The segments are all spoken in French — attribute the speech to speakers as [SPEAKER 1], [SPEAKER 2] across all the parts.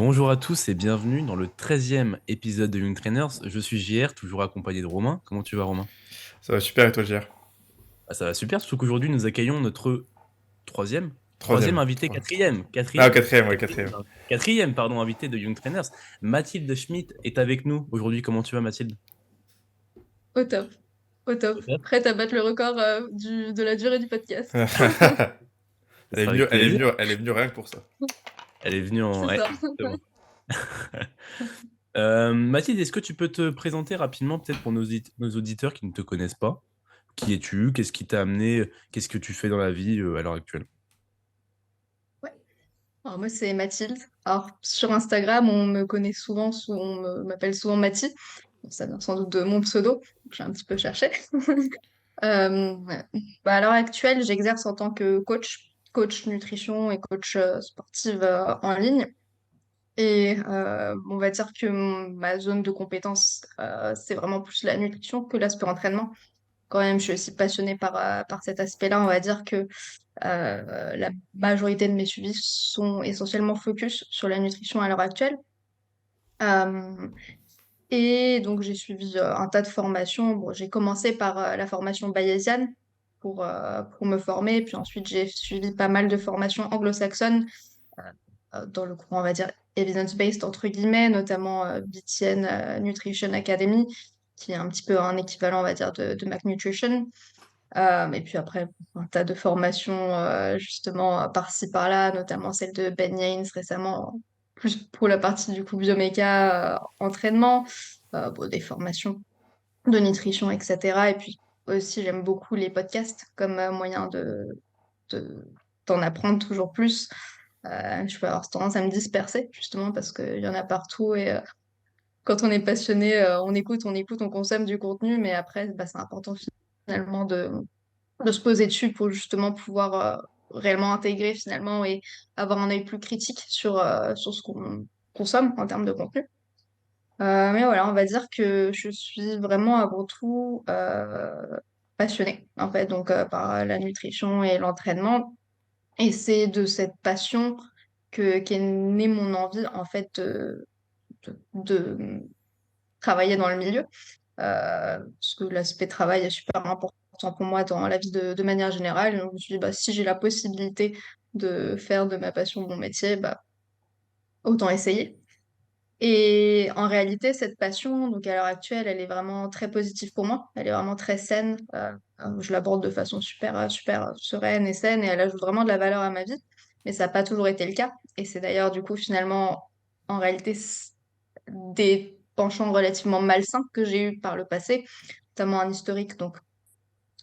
[SPEAKER 1] Bonjour à tous et bienvenue dans le 13e épisode de Young Trainers. Je suis JR, toujours accompagné de Romain. Comment tu vas, Romain?
[SPEAKER 2] Ça va super et toi, JR?
[SPEAKER 1] Ah, ça va super, surtout qu'aujourd'hui nous accueillons notre troisième, troisième
[SPEAKER 2] Troisième.
[SPEAKER 1] invité,
[SPEAKER 2] Ah,
[SPEAKER 1] quatrième,
[SPEAKER 2] quatrième, ouais,
[SPEAKER 1] quatrième,
[SPEAKER 2] quatrième.
[SPEAKER 1] quatrième, pardon, invité de Young Trainers. Mathilde Schmidt est avec nous aujourd'hui. Comment tu vas, Mathilde?
[SPEAKER 2] Au top, au top.
[SPEAKER 1] Au top.
[SPEAKER 2] Prête à battre le record de la durée du podcast.
[SPEAKER 1] Ce sera avec plaisir.
[SPEAKER 2] Elle est venue rien que pour ça.
[SPEAKER 1] Elle est venue en...
[SPEAKER 2] C'est
[SPEAKER 1] ouais,
[SPEAKER 2] ça.
[SPEAKER 1] exactement. Mathilde, est-ce que tu peux te présenter rapidement, peut-être pour nos auditeurs qui ne te connaissent pas? Qui es-tu? Qu'est-ce qui t'a amené? Qu'est-ce que tu fais dans la vie à l'heure actuelle?
[SPEAKER 2] Ouais. Alors moi, c'est Mathilde. Alors, sur Instagram, on me connaît souvent, m'appelle souvent Mathie. Bon, ça vient sans doute de mon pseudo. J'ai un petit peu cherché. Ouais. Bah, à l'heure actuelle, j'exerce en tant que coach nutrition et coach sportive en ligne. Et on va dire que ma zone de compétence, c'est vraiment plus la nutrition que l'aspect entraînement. Quand même, je suis aussi passionnée par cet aspect-là. On va dire que la majorité de mes suivis sont essentiellement focus sur la nutrition à l'heure actuelle. Euh, et donc, j'ai suivi un tas de formations. Bon, j'ai commencé par la formation bayésienne pour me former. Puis ensuite, j'ai suivi pas mal de formations anglo-saxonnes dans le courant, on va dire, evidence-based, entre guillemets, notamment BTN Nutrition Academy, qui est un petit peu un équivalent, on va dire, de Mac Nutrition. Et puis après, un tas de formations, justement, par-ci, par-là, notamment celle de Ben Yanes récemment, plus pour la partie, du coup, bioméca, entraînement, bon, des formations de nutrition, etc. Et puis aussi, j'aime beaucoup les podcasts comme moyen de- d'en apprendre toujours plus. Je peux avoir tendance à me disperser, justement, parce qu'il y en a partout. Et quand on est passionné, on écoute, on consomme du contenu. Mais après, bah, c'est important finalement de se poser dessus pour justement pouvoir réellement intégrer finalement et avoir un œil plus critique sur ce qu'on consomme en termes de contenu. Mais voilà, on va dire que je suis vraiment avant tout passionnée, en fait, donc par la nutrition et l'entraînement. Et c'est de cette passion qu'est née mon envie, en fait, de travailler dans le milieu. Parce que l'aspect travail est super important pour moi dans la vie de manière générale. Et donc, je me suis dit, bah, si j'ai la possibilité de faire de ma passion mon métier, bah, autant essayer. Et en réalité, cette passion, donc à l'heure actuelle, elle est vraiment très positive pour moi. Elle est vraiment très saine. Je l'aborde de façon super sereine et saine et elle ajoute vraiment de la valeur à ma vie. Mais ça n'a pas toujours été le cas. Et c'est d'ailleurs, du coup, finalement, en réalité, des penchants relativement malsains que j'ai eus par le passé, notamment un historique. Donc,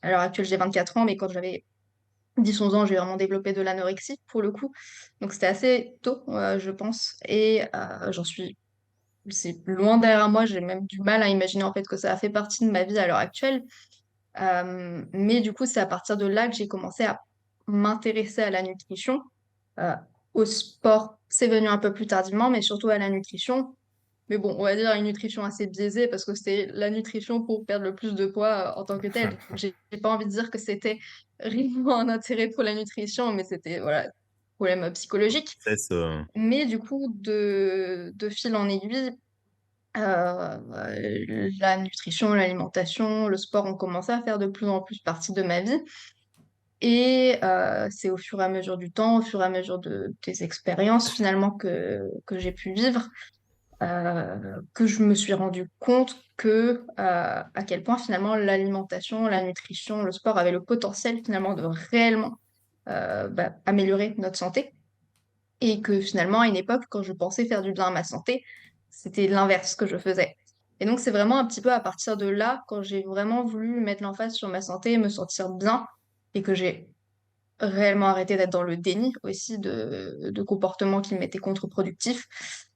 [SPEAKER 2] à l'heure actuelle, j'ai 24 ans, mais quand j'avais 10 11 ans, j'ai vraiment développé de l'anorexie pour le coup. Donc, c'était assez tôt, je pense. Et j'en suis c'est loin derrière moi, j'ai même du mal à imaginer en fait que ça a fait partie de ma vie à l'heure actuelle. Mais du coup, c'est à partir de là que j'ai commencé à m'intéresser à la nutrition. Euh, Au sport, c'est venu un peu plus tardivement, mais surtout à la nutrition. Mais bon, on va dire une nutrition assez biaisée parce que c'était la nutrition pour perdre le plus de poids en tant que telle. Donc, j'ai pas envie de dire que c'était réellement un intérêt pour la nutrition, mais c'était voilà, problème psychologique.
[SPEAKER 1] Cesse,
[SPEAKER 2] Mais du coup, de fil en aiguille, la nutrition, l'alimentation, le sport ont commencé à faire de plus en plus partie de ma vie. Et c'est au fur et à mesure du temps, au fur et à mesure des expériences finalement que j'ai pu vivre, que je me suis rendu compte que à quel point finalement l'alimentation, la nutrition, le sport avaient le potentiel finalement de réellement améliorer notre santé. Et que finalement, à une époque, quand je pensais faire du bien à ma santé, c'était l'inverse que je faisais. Et donc, c'est vraiment un petit peu à partir de là, quand j'ai vraiment voulu mettre l'emphase sur ma santé et me sentir bien, et que j'ai réellement arrêté d'être dans le déni aussi de comportements qui m'étaient contre-productifs,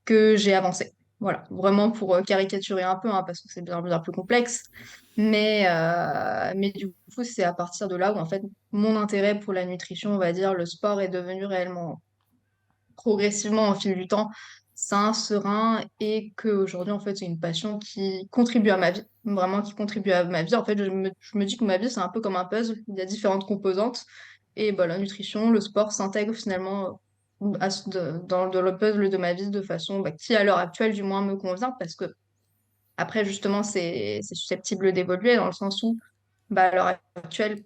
[SPEAKER 2] que j'ai avancé. Voilà, vraiment pour caricaturer un peu, hein, parce que c'est bien plus complexe. Mais du coup, c'est à partir de là où, en fait, mon intérêt pour la nutrition, on va dire, le sport est devenu réellement progressivement au fil du temps sain, serein et qu'aujourd'hui, en fait, c'est une passion qui contribue à ma vie, vraiment qui contribue à ma vie. En fait, je me dis que ma vie, c'est un peu comme un puzzle. Il y a différentes composantes et bah, la nutrition, le sport s'intègrent finalement dans le puzzle de ma vie de façon qui, à l'heure actuelle, du moins, me convient. Parce que, après, justement, c'est susceptible d'évoluer dans le sens où, à l'heure actuelle,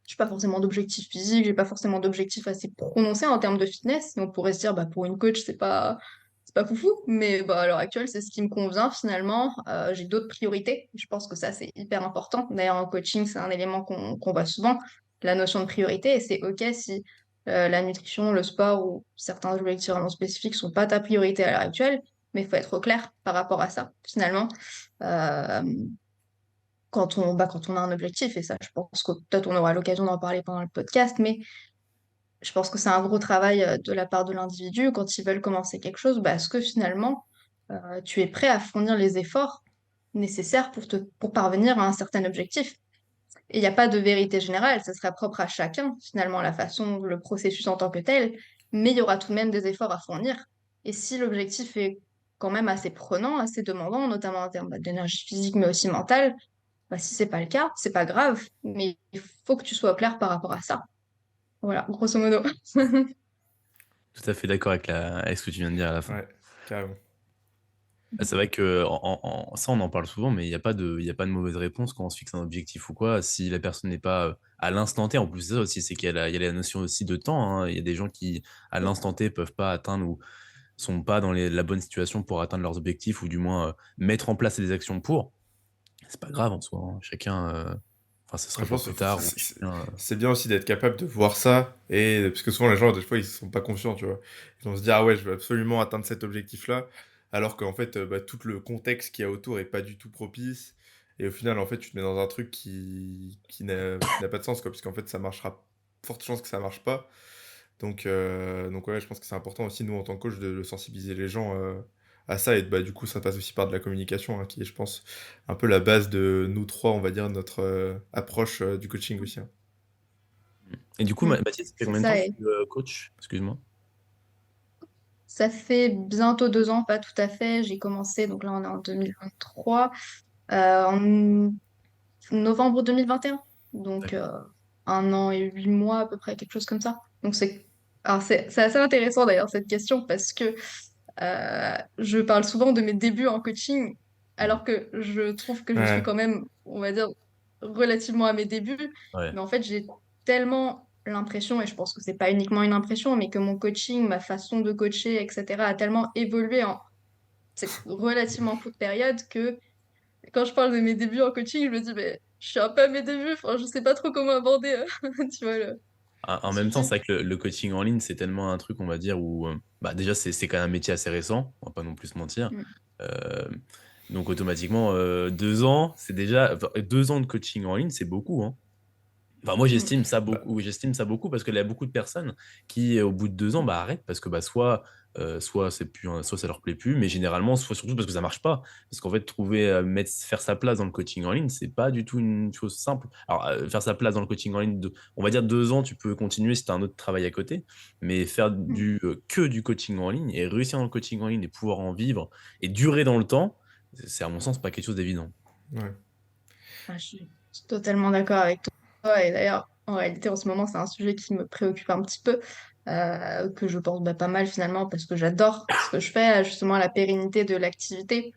[SPEAKER 2] j'ai pas forcément d'objectif physique, j'ai pas forcément d'objectif assez prononcé en termes de fitness. Et on pourrait se dire, pour une coach, c'est pas foufou, mais à l'heure actuelle, c'est ce qui me convient finalement. J'ai d'autres priorités. Je pense que ça, c'est hyper important. D'ailleurs, en coaching, c'est un élément qu'on voit souvent, la notion de priorité. Et c'est OK si la nutrition, le sport ou certains objectifs vraiment spécifiques sont pas ta priorité à l'heure actuelle, mais il faut être au clair par rapport à ça, finalement. Euh, quand on a un objectif, et ça, je pense que peut-être on aura l'occasion d'en parler pendant le podcast, mais je pense que c'est un gros travail de la part de l'individu quand ils veulent commencer quelque chose, est-ce que finalement tu es prêt à fournir les efforts nécessaires pour parvenir à un certain objectif? Et il n'y a pas de vérité générale, ça sera propre à chacun, finalement, la façon, le processus en tant que tel, mais il y aura tout de même des efforts à fournir. Et si l'objectif est quand même assez prenant, assez demandant, notamment en termes d'énergie physique, mais aussi mentale, si c'est pas le cas, c'est pas grave, mais il faut que tu sois au clair par rapport à ça. Voilà, grosso modo.
[SPEAKER 1] Tout à fait d'accord avec ce que tu viens de dire à la fin.
[SPEAKER 3] Ouais, carrément.
[SPEAKER 1] C'est vrai que ça, on en parle souvent, mais il y a pas de mauvaise réponse quand on se fixe un objectif ou quoi. Si la personne n'est pas à l'instant T, en plus de ça aussi, c'est qu'il y a la notion aussi de temps, hein. Il y a des gens qui, à l'instant T, peuvent pas atteindre ou sont pas dans la bonne situation pour atteindre leurs objectifs ou du moins mettre en place les actions pour. C'est pas grave en soi, hein. Chacun, enfin, ce
[SPEAKER 3] Je
[SPEAKER 1] sera pour
[SPEAKER 3] pense que
[SPEAKER 1] plus tard ou chacun.
[SPEAKER 3] c'est bien aussi d'être capable de voir ça, et parce que souvent les gens, des fois, ils sont pas confiants, tu vois. Ils vont se dire, ah ouais, je veux absolument atteindre cet objectif-là, alors qu'en fait, tout le contexte qu'il y a autour est pas du tout propice, et au final, en fait, tu te mets dans un truc qui n'a pas de sens, quoi, puisqu'en fait, ça marchera, forte chance que ça marche pas. Donc ouais, je pense que c'est important aussi, nous, en tant que coach, de sensibiliser les gens à ça. Et du coup, ça passe aussi par de la communication, hein, qui est, je pense, un peu la base de nous trois, on va dire, notre approche du coaching aussi, hein.
[SPEAKER 1] Et du coup,
[SPEAKER 2] Mm.
[SPEAKER 1] Mathilde, ça fait
[SPEAKER 2] C'est
[SPEAKER 1] combien de temps
[SPEAKER 2] ça,
[SPEAKER 1] que
[SPEAKER 2] et
[SPEAKER 1] tu es coach? Excuse-moi.
[SPEAKER 2] ça fait bientôt 2 ans, pas tout à fait. J'ai commencé, donc là on est en 2023, en novembre 2021. Donc
[SPEAKER 1] D'accord.
[SPEAKER 2] 1 an et 8 mois à peu près, quelque chose comme ça. Donc alors c'est assez intéressant d'ailleurs cette question parce que je parle souvent de mes débuts en coaching,
[SPEAKER 1] Mhm.
[SPEAKER 2] alors que je trouve que je suis
[SPEAKER 3] Ouais,
[SPEAKER 2] quand même, on va dire, relativement à mes débuts.
[SPEAKER 1] Ouais.
[SPEAKER 2] Mais en fait, j'ai tellement l'impression, et je pense que c'est pas uniquement une impression, mais que mon coaching, ma façon de coacher, etc., a tellement évolué en cette relativement courte période que quand je parle de mes débuts en coaching, je me dis, mais je suis un peu à mes débuts, enfin, je sais pas trop comment aborder, tu vois,
[SPEAKER 1] En
[SPEAKER 2] le
[SPEAKER 1] même temps,
[SPEAKER 2] sujet.
[SPEAKER 1] c'est vrai que le coaching en ligne, c'est tellement un truc, on va dire, où déjà, c'est quand même un métier assez récent, on va pas non plus se mentir.
[SPEAKER 2] Mm.
[SPEAKER 1] Euh, donc, automatiquement, 2 ans, c'est déjà. Enfin, 2 ans de coaching en ligne, c'est beaucoup, hein. Enfin, moi,
[SPEAKER 2] Mm.
[SPEAKER 3] bah,
[SPEAKER 1] j'estime ça beaucoup parce qu'il y a beaucoup de personnes qui, au bout de 2 ans, arrêtent parce que soit c'est plus, soit ça leur plaît plus, mais généralement, soit surtout parce que ça marche pas. Parce qu'en fait, faire sa place dans le coaching en ligne, c'est pas du tout une chose simple. Alors, faire sa place dans le coaching en ligne, on va dire 2 ans, tu peux continuer si tu as un autre travail à côté, mais faire
[SPEAKER 2] Mm.
[SPEAKER 1] que du coaching en ligne et réussir dans le coaching en ligne et pouvoir en vivre et durer dans le temps, c'est à mon sens pas quelque chose d'évident.
[SPEAKER 3] ouais.
[SPEAKER 2] Je suis totalement d'accord avec toi. Et d'ailleurs, en réalité, en ce moment, c'est un sujet qui me préoccupe un petit peu, que je pense pas mal finalement, parce que j'adore ce que je fais, justement, la pérennité de l'activité,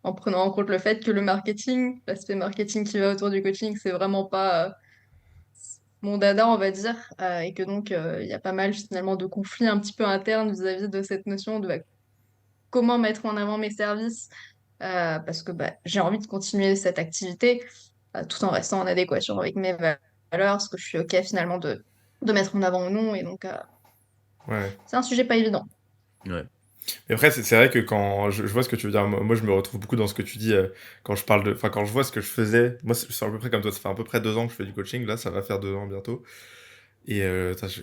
[SPEAKER 2] en prenant en compte le fait que le marketing, l'aspect marketing qui va autour du coaching, c'est vraiment pas mon dada, on va dire, et que donc, il y a pas mal finalement de conflits un petit peu internes vis-à-vis de cette notion de comment mettre en avant mes services, parce que j'ai envie de continuer cette activité tout en restant en adéquation avec mes valeurs, ce que je suis OK finalement de mettre en avant ou non. Et donc,
[SPEAKER 3] Ouais.
[SPEAKER 2] c'est un sujet pas évident.
[SPEAKER 1] Ouais.
[SPEAKER 3] Et après, c'est vrai que quand je vois ce que tu veux dire, moi je me retrouve beaucoup dans ce que tu dis quand je parle de, enfin quand je vois ce que je faisais, moi c'est à peu près comme toi, ça fait à peu près 2 ans que je fais du coaching, là ça va faire 2 ans bientôt. Et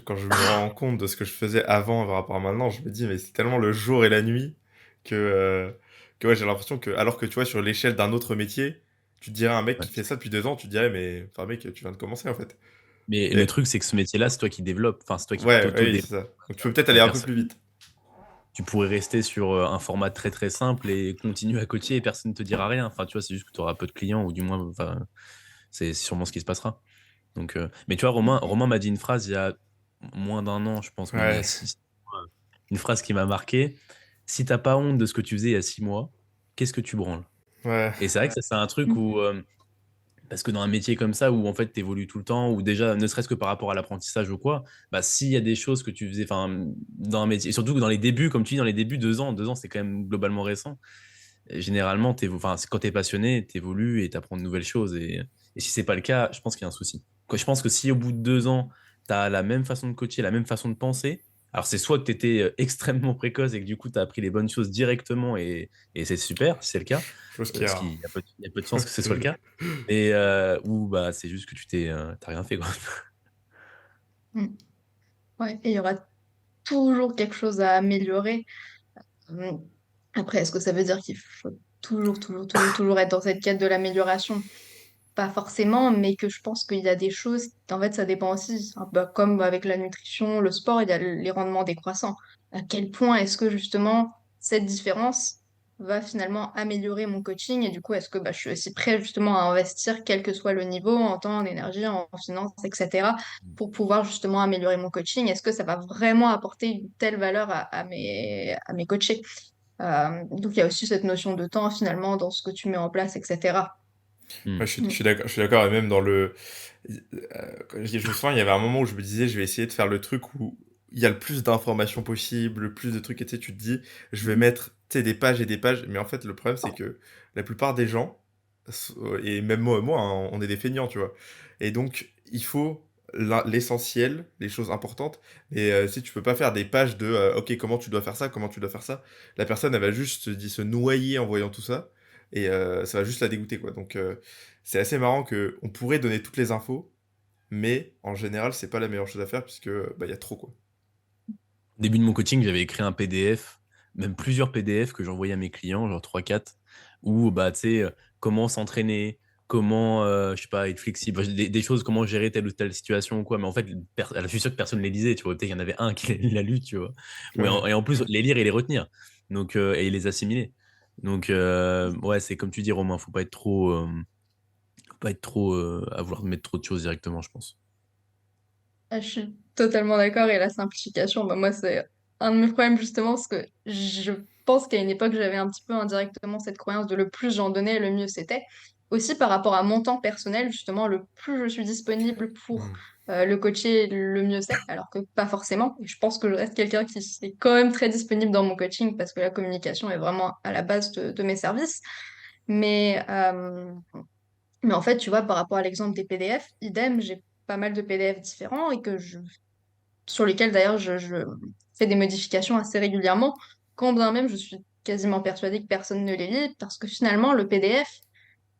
[SPEAKER 3] quand je me rends compte de ce que je faisais avant par rapport à maintenant, je me dis mais c'est tellement le jour et la nuit que ouais, j'ai l'impression que, alors que tu vois, sur l'échelle d'un autre métier, tu te dirais à un mec
[SPEAKER 1] Ouais.
[SPEAKER 3] qui fait ça depuis 2 ans, tu te dirais mais enfin mec, tu viens de commencer en fait.
[SPEAKER 1] Mais le
[SPEAKER 3] Et
[SPEAKER 1] truc, c'est que ce métier-là, c'est toi qui développe, enfin, c'est toi qui
[SPEAKER 3] ouais, oui, c'est
[SPEAKER 1] t'auto-développe.
[SPEAKER 3] ça. Donc tu peux peut-être aller un peu
[SPEAKER 1] Personne.
[SPEAKER 3] plus vite.
[SPEAKER 1] Tu pourrais rester sur un format très très simple et continuer à coacher et personne ne te dira rien. Enfin, tu vois, c'est juste que tu auras peu de clients ou du moins, enfin, c'est sûrement ce qui se passera. Donc, mais tu vois, Romain m'a dit une phrase il y a moins d'1 an, je pense même il y a
[SPEAKER 3] Ouais.
[SPEAKER 1] 6. une phrase qui m'a marqué. Si t'as pas honte de ce que tu faisais il y a 6 mois, qu'est-ce que tu branles?
[SPEAKER 3] Ouais.
[SPEAKER 1] Et c'est vrai que ça, c'est un truc
[SPEAKER 2] Mm.
[SPEAKER 1] où, parce que dans un métier comme ça, où en fait, tu évolues tout le temps, ou déjà, ne serait-ce que par rapport à l'apprentissage ou quoi, bah, s'il y a des choses que tu faisais, enfin, dans un métier, et surtout que dans les débuts, comme tu dis, dans les débuts, 2 ans, c'est quand même globalement récent. Et généralement, enfin, quand tu es passionné, tu évolues et tu apprends de nouvelles choses. Et si c'est pas le cas, je pense qu'il y a un souci. Je pense que si au bout de 2 ans, tu as la même façon de coacher, la même façon de penser, alors c'est soit que tu étais extrêmement précoce et que du coup, tu as appris les bonnes choses directement et c'est super si c'est le cas,
[SPEAKER 3] Chose qui est
[SPEAKER 1] parce
[SPEAKER 3] rare.
[SPEAKER 1] qu'il y a peu de chances que ce soit le cas, mais ou bah, c'est juste que t'as rien fait, quoi.
[SPEAKER 2] Mm. Ouais, et il y aura toujours quelque chose à améliorer. Mm. Après, est-ce que ça veut dire qu'il faut toujours être dans cette quête de l'amélioration? Pas forcément, mais que je pense qu'il y a des choses, en fait, ça dépend aussi. Un peu comme avec la nutrition, le sport, il y a les rendements décroissants. À quel point est-ce que justement cette différence va finalement améliorer mon coaching et du coup, est-ce que je suis aussi prêt justement à investir, quel que soit le niveau, en temps, en énergie, en finance, etc., pour pouvoir justement améliorer mon coaching? Est-ce que ça va vraiment apporter une telle valeur à mes coachés? Donc, il y a aussi cette notion de temps finalement dans ce que tu mets en place, etc.
[SPEAKER 3] Ouais,
[SPEAKER 1] Hmm.
[SPEAKER 3] je suis d'accord, et même dans le. Je me souviens, il y avait un moment où je me disais, je vais essayer de faire le truc où il y a le plus d'informations possible, le plus de trucs, et tu te dis, je vais mettre, des pages et des pages, mais en fait, le problème, c'est que la plupart des gens, et même moi, hein, on est des feignants, tu vois. Et donc, il faut l'essentiel, les choses importantes, et si tu peux pas faire des pages de, ok, comment tu dois faire ça, comment tu dois faire ça, la personne, elle va juste se noyer en voyant tout ça, et ça va juste la dégoûter, quoi. Donc, c'est assez marrant que on pourrait donner toutes les infos, mais en général, c'est pas la meilleure chose à faire puisque bah, il y a trop, quoi.
[SPEAKER 1] Au début de mon coaching, j'avais écrit un PDF, même plusieurs PDF que j'envoyais à mes clients, genre 3, 4, où, bah, tu sais, comment s'entraîner, comment, je sais pas, être flexible, enfin, des choses, comment gérer telle ou telle situation ou quoi. Mais en fait, je suis sûr que personne ne les lisait, tu vois. Peut-être qu'il y en avait un qui l'a lu, tu vois.
[SPEAKER 3] Ouais.
[SPEAKER 1] Et en plus, les lire et les retenir. Donc, et les assimiler. Donc, ouais, c'est comme tu dis, Romain, faut pas être trop à vouloir mettre trop de choses directement, je pense.
[SPEAKER 2] Ah, je suis totalement d'accord. Et la simplification, moi, c'est un de mes problèmes justement, parce que je pense qu'à une époque, j'avais un petit peu indirectement cette croyance de le plus j'en donnais, le mieux c'était. Aussi par rapport à mon temps personnel, justement, le plus je suis disponible pour
[SPEAKER 3] Mm.
[SPEAKER 2] le coacher, le mieux c'est. Alors que pas forcément. Et je pense que je reste quelqu'un qui est quand même très disponible dans mon coaching parce que la communication est vraiment à la base de mes services. Mais, euh, mais en fait, tu vois, par rapport à l'exemple des PDF, idem, j'ai pas mal de PDF différents et sur lesquels d'ailleurs je fais des modifications assez régulièrement, quand bien même je suis quasiment persuadée que personne ne les lit, parce que finalement, le PDF,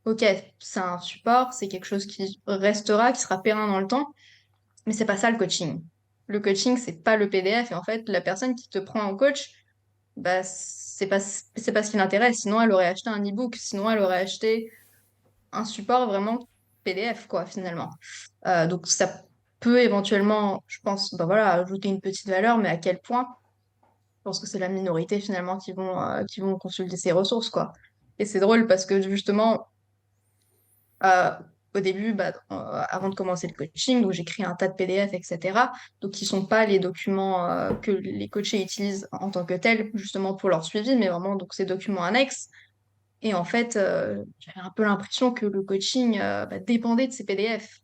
[SPEAKER 2] ok, c'est un support, c'est quelque chose qui restera, qui sera périn dans le temps, mais c'est pas ça le coaching. Le coaching, c'est pas le PDF, et en fait, la personne qui te prend en coach, c'est pas ce qui l'intéresse, sinon elle aurait acheté un e-book, sinon elle aurait acheté un support vraiment PDF, quoi, finalement. Donc ça peut éventuellement, je pense, voilà, ajouter une petite valeur, mais à quel point? Je pense que c'est la minorité finalement qui vont consulter ces ressources, quoi. Et c'est drôle parce que justement, euh, au début, avant de commencer le coaching, donc j'écris un tas de PDF, etc. Donc qui sont pas les documents que les coachés utilisent en tant que tels, justement pour leur suivi, mais vraiment donc ces documents annexes. Et en fait, j'avais un peu l'impression que le coaching dépendait de ces PDF,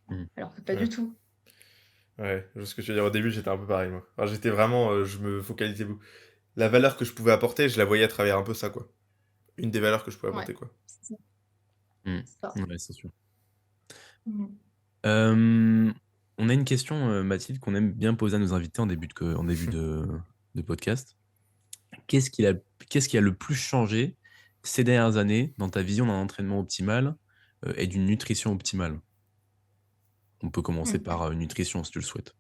[SPEAKER 1] Mm.
[SPEAKER 2] alors que pas du
[SPEAKER 3] Ouais.
[SPEAKER 2] tout.
[SPEAKER 3] Ouais, je vois ce que tu veux dire. Au début, j'étais un peu pareil, moi. Alors, j'étais vraiment, je me focalisais beaucoup. La valeur que je pouvais apporter, je la voyais à travers un peu ça, quoi. Une des valeurs que je pouvais
[SPEAKER 2] Ouais,
[SPEAKER 3] apporter, quoi.
[SPEAKER 2] c'est ça.
[SPEAKER 1] Mm.
[SPEAKER 2] C'est ça.
[SPEAKER 1] Ouais, c'est sûr.
[SPEAKER 2] Mhm.
[SPEAKER 1] Euh, on a une question, Mathilde, qu'on aime bien poser à nos invités en début de podcast. Qu'est-ce qui a, qu'est-ce qui a le plus changé ces dernières années dans ta vision d'un entraînement optimal et d'une nutrition optimale? On peut commencer
[SPEAKER 2] Mhm.
[SPEAKER 1] par une nutrition si tu le souhaites.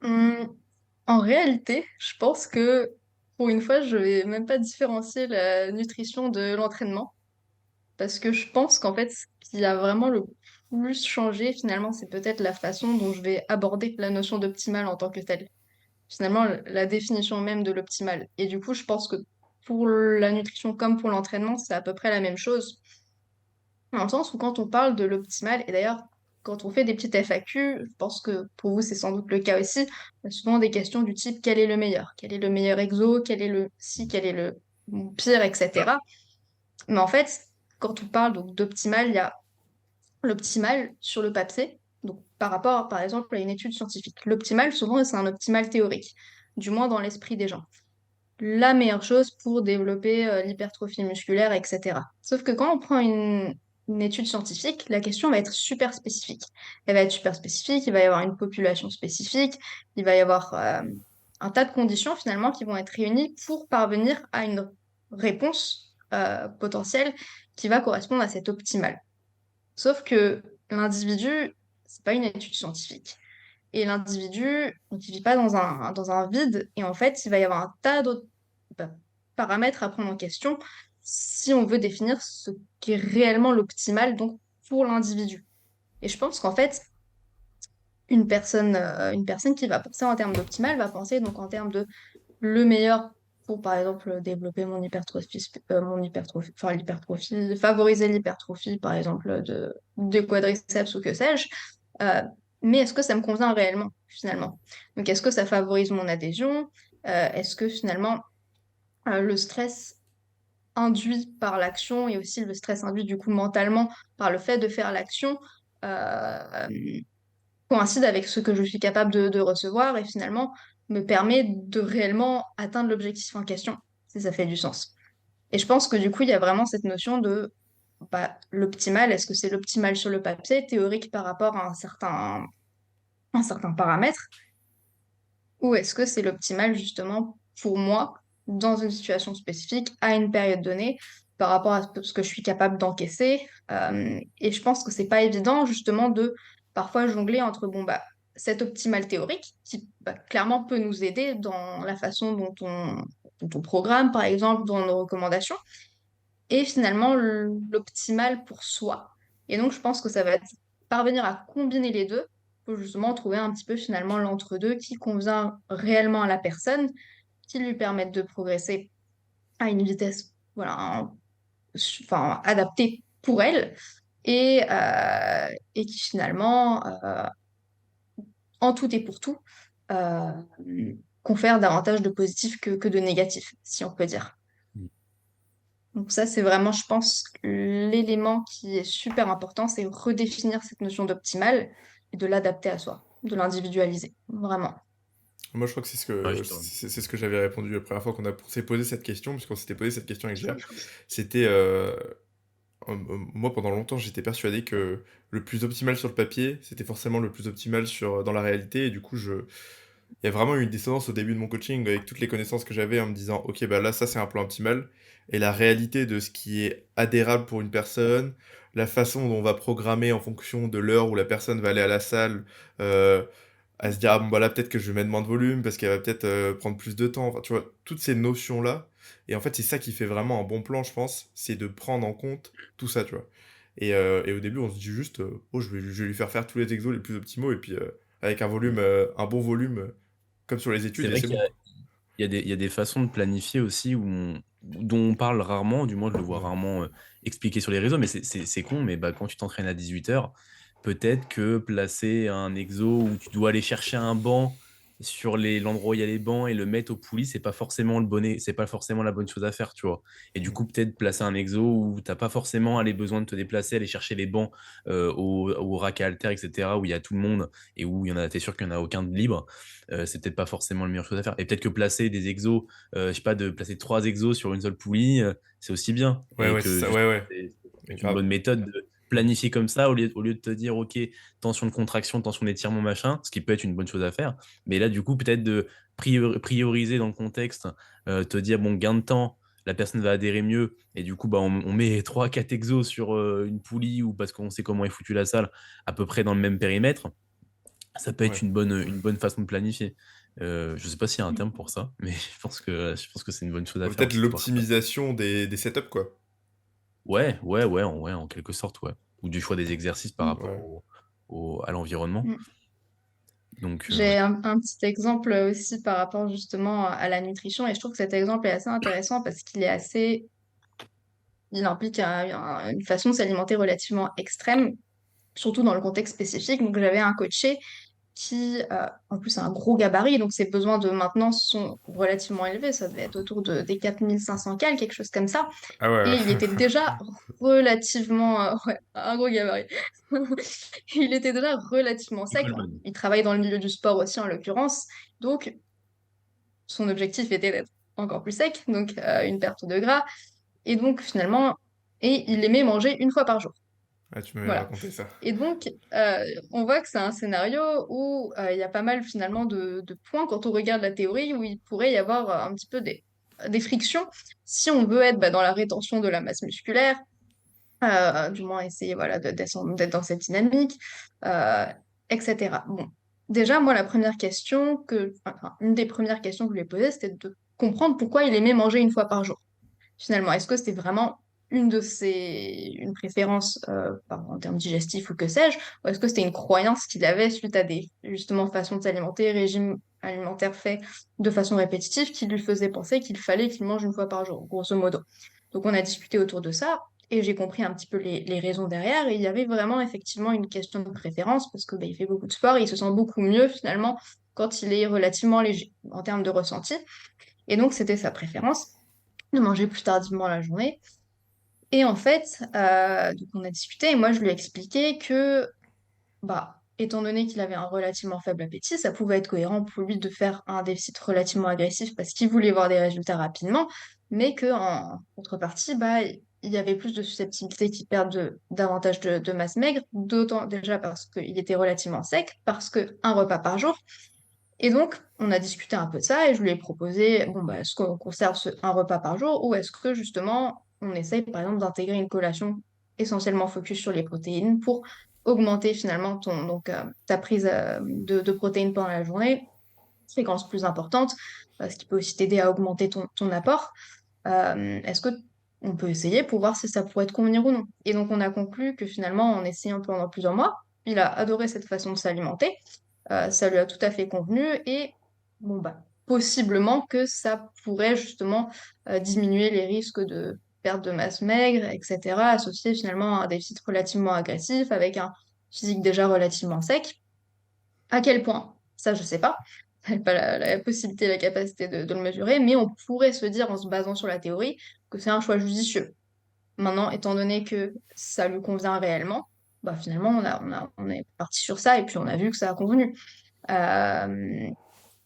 [SPEAKER 2] Hum, En réalité, je pense que pour une fois, je vais même pas différencier la nutrition de l'entraînement, parce que je pense qu'en fait, ce qui a vraiment le plus changé, finalement, c'est peut-être la façon dont je vais aborder la notion d'optimal en tant que telle. Finalement, la définition même de l'optimal. Et du coup, je pense que pour la nutrition comme pour l'entraînement, c'est à peu près la même chose. Dans le sens où quand on parle de l'optimal, et d'ailleurs, quand on fait des petites FAQ, je pense que pour vous, c'est sans doute le cas aussi, on a souvent des questions du type quel est le meilleur? Quel est le meilleur exo? Quel est le si? Quel est le pire, etc. Mais en fait, quand on parle donc d'optimal, il y a l'optimal sur le papier, donc par rapport, par exemple, à une étude scientifique. L'optimal, souvent, c'est un optimal théorique, du moins dans l'esprit des gens. La meilleure chose pour développer l'hypertrophie musculaire, etc. Sauf que quand on prend une étude scientifique, la question va être super spécifique. Elle va être super spécifique, il va y avoir une population spécifique, il va y avoir un tas de conditions finalement qui vont être réunies pour parvenir à une réponse potentielle qui va correspondre à cet optimal. Sauf que l'individu, c'est pas une étude scientifique. Et l'individu, donc, il vit pas dans un vide. Et en fait, il va y avoir un tas d'autres bah, paramètres à prendre en question si on veut définir ce qui est réellement l'optimal donc pour l'individu. Et je pense qu'en fait, une personne qui va penser en termes d'optimal va penser donc en termes de le meilleur pour, par exemple, développer enfin l'hypertrophie, favoriser l'hypertrophie, par exemple, de quadriceps ou que sais-je. Euh, mais est-ce que ça me convient réellement, finalement? Donc, est-ce que ça favorise mon adhésion? Est-ce que finalement, le stress induit par l'action et aussi le stress induit du coup mentalement par le fait de faire l'action euh, coïncide avec ce que je suis capable de recevoir et finalement me permet de réellement atteindre l'objectif en question, si ça fait du sens. Et je pense que du coup, il y a vraiment cette notion de bah, l'optimal. Est-ce que c'est l'optimal sur le papier, théorique par rapport à un certain paramètre, ou est-ce que c'est l'optimal justement pour moi, dans une situation spécifique, à une période donnée, par rapport à ce que je suis capable d'encaisser. Et je pense que c'est pas évident justement de parfois jongler entre bon bah cet optimal théorique qui bah, clairement peut nous aider dans la façon dont on programme, par exemple, dans nos recommandations, et finalement l'optimal pour soi. Et donc, je pense que ça va être parvenir à combiner les deux pour justement trouver un petit peu finalement l'entre-deux qui convient réellement à la personne, qui lui permette de progresser à une vitesse voilà, enfin, adaptée pour elle et qui finalement, en tout et pour tout, euh, confère davantage de positif que de négatif, si on peut dire.
[SPEAKER 1] Mmh.
[SPEAKER 2] Donc ça, c'est vraiment, je pense, l'élément qui est super important, c'est redéfinir cette notion d'optimal et de l'adapter à soi, de l'individualiser, vraiment.
[SPEAKER 3] Moi, je crois que
[SPEAKER 1] Ouais, je te rejoins.
[SPEAKER 3] c'est ce que j'avais répondu la première fois s'est posé cette question, puisqu'on s'était posé cette question avec Léa. C'était, moi, pendant longtemps, j'étais persuadé que le plus optimal sur le papier, c'était forcément le plus optimal dans la réalité. Et du coup, il y a vraiment eu une dissonance au début de mon coaching avec toutes les connaissances que j'avais en me disant, ok, bah là, ça, c'est un plan optimal. Et la réalité de ce qui est adhérable pour une personne, la façon dont on va programmer en fonction de l'heure où la personne va aller à la salle, euh, à se dire, ah bon, bah là, peut-être que je vais mettre moins de volume parce qu'elle va peut-être prendre plus de temps. Enfin, tu vois, toutes ces notions-là. Et en fait, c'est ça qui fait vraiment un bon plan, je pense, c'est de prendre en compte tout ça, tu vois. Et au début, on se dit juste, oh, je vais lui faire tous les exos les plus optimaux, et puis avec un bon volume, comme sur les
[SPEAKER 1] C'est
[SPEAKER 3] études, et
[SPEAKER 1] vrai
[SPEAKER 3] c'est
[SPEAKER 1] qu'il y
[SPEAKER 3] bon.
[SPEAKER 1] a il y a des façons de planifier aussi dont on parle rarement, du moins je le vois
[SPEAKER 3] Ouais.
[SPEAKER 1] rarement expliqué sur les réseaux, mais c'est con, mais bah, quand tu t'entraînes à 18 h, peut-être que placer un exo où tu dois aller chercher un banc sur l'endroit où il y a les bancs et le mettre au poulie, c'est pas forcément la bonne chose à faire, tu vois. Et du
[SPEAKER 3] Mm.
[SPEAKER 1] coup, peut-être placer un exo où t'as pas forcément aller besoin de te déplacer, aller chercher les bancs au rack à haltères, etc., où il y a tout le monde et où t'es sûr qu'il n'y en a aucun de libre. C'est peut-être pas forcément la meilleure chose à faire. Et peut-être que placer des exos, je sais pas, de placer 3 exos sur une seule poulie, c'est aussi bien.
[SPEAKER 3] Ouais,
[SPEAKER 1] Et
[SPEAKER 3] ouais, c'est
[SPEAKER 1] que
[SPEAKER 3] ça,
[SPEAKER 1] juste,
[SPEAKER 3] ouais, ouais,
[SPEAKER 1] ça peut
[SPEAKER 3] mais
[SPEAKER 1] être une
[SPEAKER 3] grave.
[SPEAKER 1] bonne méthode de planifier comme ça au lieu de te dire, OK, tension de contraction, tension d'étirement, machin, ce qui peut être une bonne chose à faire. Mais là, du coup, peut-être de prioriser dans le contexte, te dire, bon, gain de temps, la personne va adhérer mieux. Et du coup, bah, on met 3-4 exos sur une poulie ou parce qu'on sait comment est foutue la salle, à peu près dans le même périmètre. Ça peut être
[SPEAKER 3] Ouais.
[SPEAKER 1] une bonne façon de planifier. Je sais pas s'il y a un terme pour ça, mais je pense que c'est une bonne chose à faire
[SPEAKER 3] Peut-être
[SPEAKER 1] aussi de voir comme ça.
[SPEAKER 3] l'optimisation des setups, quoi.
[SPEAKER 1] Ouais, en quelque sorte, ouais. Ou du choix des exercices par rapport
[SPEAKER 3] Ouais.
[SPEAKER 1] à l'environnement.
[SPEAKER 2] Mm.
[SPEAKER 1] Donc, ouais.
[SPEAKER 2] J'ai un petit exemple aussi par rapport justement à la nutrition et je trouve que cet exemple est assez intéressant parce qu'il est assez, il implique une façon de s'alimenter relativement extrême. surtout dans le contexte spécifique. Donc j'avais un coaché qui, en plus, a un gros gabarit, donc ses besoins de maintenance sont relativement élevés. Ça devait être autour des 4500 cales, quelque chose comme ça.
[SPEAKER 3] Ah ouais,
[SPEAKER 2] Et il était déjà relativement, ouais, un gros gabarit. Il était déjà relativement sec. Bon,
[SPEAKER 1] Coleman.
[SPEAKER 2] il travaille dans le milieu du sport aussi, en l'occurrence. Donc, son objectif était d'être encore plus sec, donc une perte de gras. Et donc, finalement, et il aimait manger une fois par jour.
[SPEAKER 3] Ah, tu m'avais
[SPEAKER 2] Voilà.
[SPEAKER 3] raconté ça.
[SPEAKER 2] Et donc, on voit que c'est un scénario où il y a pas mal finalement de points quand on regarde la théorie où il pourrait y avoir un petit peu des frictions si on veut être dans la rétention de la masse musculaire, du moins essayer voilà, d'être dans cette dynamique, euh, etc. Bon, déjà, moi, la première question enfin, une des premières questions que je lui ai posées, c'était de comprendre pourquoi il aimait manger une fois par jour finalement? Est-ce que c'était vraiment une préférence en termes digestifs ou que sais-je, ou est-ce que c'était une croyance qu'il avait suite à des justement façons de s'alimenter, régimes alimentaires faits de façon répétitive, qui lui faisait penser qu'il fallait qu'il mange une fois par jour, grosso modo. Donc on a discuté autour de ça. Et j'ai compris un petit peu les raisons derrière. Et il y avait vraiment effectivement une question de préférence parce que il fait beaucoup de sport et il se sent beaucoup mieux finalement quand il est relativement léger en termes de ressenti. Et donc c'était sa préférence de manger plus tardivement la journée. Et en fait, donc on a discuté et moi je lui ai expliqué que, étant donné qu'il avait un relativement faible appétit, ça pouvait être cohérent pour lui de faire un déficit relativement agressif parce qu'il voulait voir des résultats rapidement, mais que en contrepartie, il y avait plus de susceptibilité qu'il perde davantage de masse maigre, d'autant déjà parce qu'il était relativement sec, parce que un repas par jour, et donc, on a discuté un peu de ça et je lui ai proposé, bon, est-ce qu'on conserve un repas par jour ou est-ce que justement on essaye par exemple d'intégrer une collation essentiellement focus sur les protéines pour augmenter finalement ta prise de protéines pendant la journée, fréquence plus importante, ce qui peut aussi t'aider à augmenter ton apport. Est-ce que on peut essayer pour voir si ça pourrait te convenir ou non? Et donc, on a conclu que finalement, en essayant pendant plusieurs mois, il a adoré cette façon de s'alimenter. Ça lui a tout à fait convenu et possiblement que ça pourrait justement diminuer les risques de perte de masse maigre, etc., associé finalement à un déficit relativement agressif avec un physique déjà relativement sec. À quel point? Ça, je sais pas. Je n'ai pas la possibilité, la capacité de le mesurer, mais on pourrait se dire en se basant sur la théorie que c'est un choix judicieux. Maintenant, étant donné que ça lui convient réellement, finalement, on est parti sur ça et puis on a vu que ça a convenu. Euh,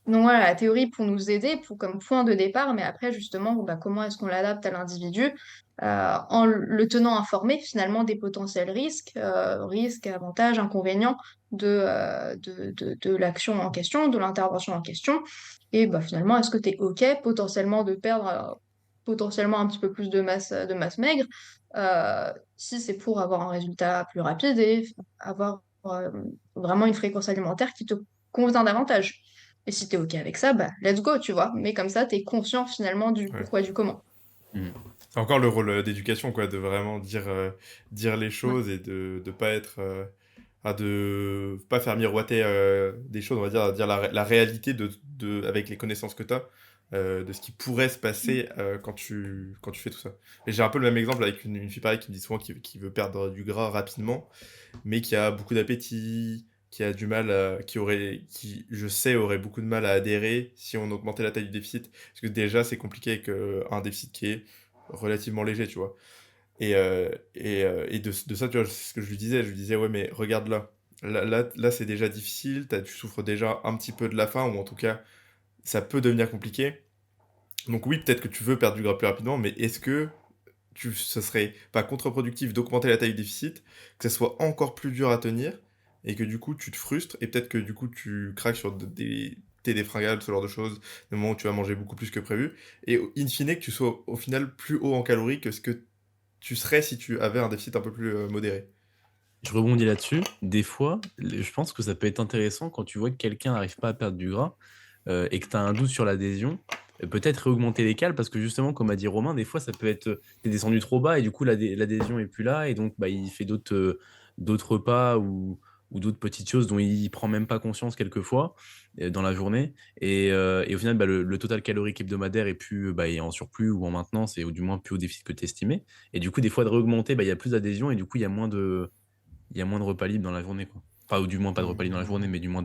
[SPEAKER 2] donc voilà, la théorie pour nous aider, comme point de départ, mais après justement, comment est-ce qu'on l'adapte à l'individu en le tenant informé finalement des potentiels risques, avantages, inconvénients de l'action en question, de l'intervention en question. Et finalement, est-ce que tu es OK potentiellement de perdre potentiellement un petit peu plus de masse maigre si c'est pour avoir un résultat plus rapide et avoir vraiment une fréquence alimentaire qui te convient davantage. Et si t'es OK avec ça, let's go, tu vois. Mais comme ça, t'es conscient finalement du
[SPEAKER 3] Ouais.
[SPEAKER 2] pourquoi, du comment.
[SPEAKER 1] Mhm.
[SPEAKER 3] C'est encore le rôle d'éducation, quoi, de vraiment dire les
[SPEAKER 2] Ouais.
[SPEAKER 3] choses et de pas être. De pas faire miroiter des choses, on va dire la réalité avec les connaissances que tu as, de ce qui pourrait se passer quand tu fais tout ça. Et j'ai un peu le même exemple avec une fille pareille qui me dit souvent qui veut perdre du gras rapidement, mais qui a beaucoup d'appétit, qui a du mal, qui, je sais, aurait beaucoup de mal à adhérer si on augmentait la taille du déficit. Parce que déjà, c'est compliqué avec un déficit qui est relativement léger, tu vois. Et de ça, tu vois, c'est ce que je lui disais, ouais, mais regarde là. Là, c'est déjà difficile, tu souffres déjà un petit peu de la faim, ou en tout cas, ça peut devenir compliqué. Donc oui, peut-être que tu veux perdre du gras plus rapidement, mais est-ce que ce serait pas contre-productif d'augmenter la taille du déficit, que ça soit encore plus dur à tenir, et que du coup, tu te frustres, et peut-être que du coup, tu craques sur tes défringales, ce genre de choses, des moments où tu vas manger beaucoup plus que prévu, et in fine, que tu sois au final plus haut en calories que ce que tu serais si tu avais un déficit un peu plus modéré.
[SPEAKER 1] Je rebondis là-dessus. Des fois, je pense que ça peut être intéressant quand tu vois que quelqu'un n'arrive pas à perdre du gras et que tu as un doute sur l'adhésion, peut-être réaugmenter les cales parce que justement, comme a dit Romain, des fois ça peut être t'es descendu trop bas et du coup l'adhésion est plus là et donc il fait d'autres repas ou d'autres petites choses dont il prend même pas conscience quelquefois dans la journée et au final le total calorique hebdomadaire est plus est en surplus ou en maintenance et ou du moins plus au déficit que tu estimais et du coup des fois de réaugmenter il y a plus d'adhésion et du coup il y a moins de il y a moins de repas libres dans la journée, quoi. Enfin, ou du moins pas de repas libres dans la journée,
[SPEAKER 3] Mmh.
[SPEAKER 1] mais du moins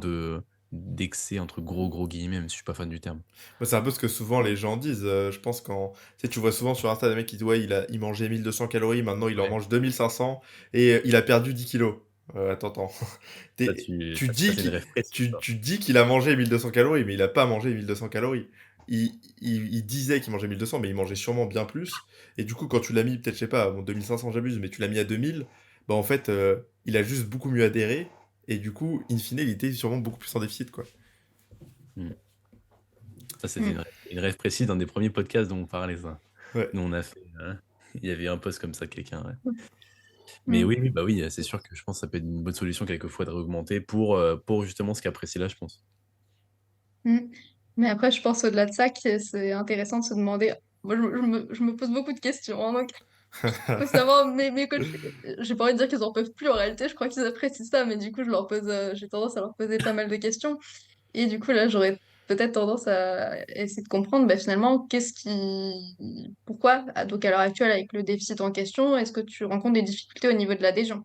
[SPEAKER 1] d'excès entre gros guillemets, même si je suis pas fan du terme.
[SPEAKER 3] Ouais, c'est un peu ce que souvent les gens disent, je pense quand tu sais, tu vois souvent sur Insta des mecs qui disent: «Ouais, il mangeait 1 200 calories, maintenant il en
[SPEAKER 1] Ouais,
[SPEAKER 3] mange 2 500 et il a perdu 10 kilos». Attends.
[SPEAKER 1] ça
[SPEAKER 3] Tu
[SPEAKER 1] tu
[SPEAKER 3] tu
[SPEAKER 1] ça ça
[SPEAKER 3] dis
[SPEAKER 1] c'est une
[SPEAKER 3] qu'il
[SPEAKER 1] rêve précise, ça.
[SPEAKER 3] tu dis qu'il a mangé 1 200 calories, mais il a pas mangé 1 200 calories. Il disait qu'il mangeait 1 200, mais il mangeait sûrement bien plus et du coup, quand tu l'as mis peut-être, je sais pas, bon 2 500 j'abuse, mais tu l'as mis à 2 000, bah, en fait, il a juste beaucoup mieux adhéré et du coup, in fine, il était sûrement beaucoup plus en déficit, quoi.
[SPEAKER 1] Mmh. Ça, c'était
[SPEAKER 2] Mm.
[SPEAKER 1] une rêve précise dans des premiers podcasts dont on parlait ça.
[SPEAKER 3] Ouais.
[SPEAKER 1] Nous, on a fait, il y avait un post comme ça, quelqu'un, ouais. Mais
[SPEAKER 2] Mm.
[SPEAKER 1] oui, bah, oui, c'est sûr que je pense que ça peut être une bonne solution quelquefois de réaugmenter pour justement ce qu'apprécie là, je pense.
[SPEAKER 2] Mm. Mais après, je pense au-delà de ça que c'est intéressant de se demander. Moi, je me pose beaucoup de questions, hein, donc faut savoir, mes coachs, j'ai pas envie de dire qu'ils en peuvent plus en réalité, je crois qu'ils apprécient ça, mais du coup, j'ai tendance à leur poser pas mal de questions. Et du coup, là, j'aurais peut-être tendance à essayer de comprendre, bah, finalement, pourquoi, donc à l'heure actuelle, avec le déficit en question, est-ce que tu rencontres des difficultés au niveau de l'adhésion?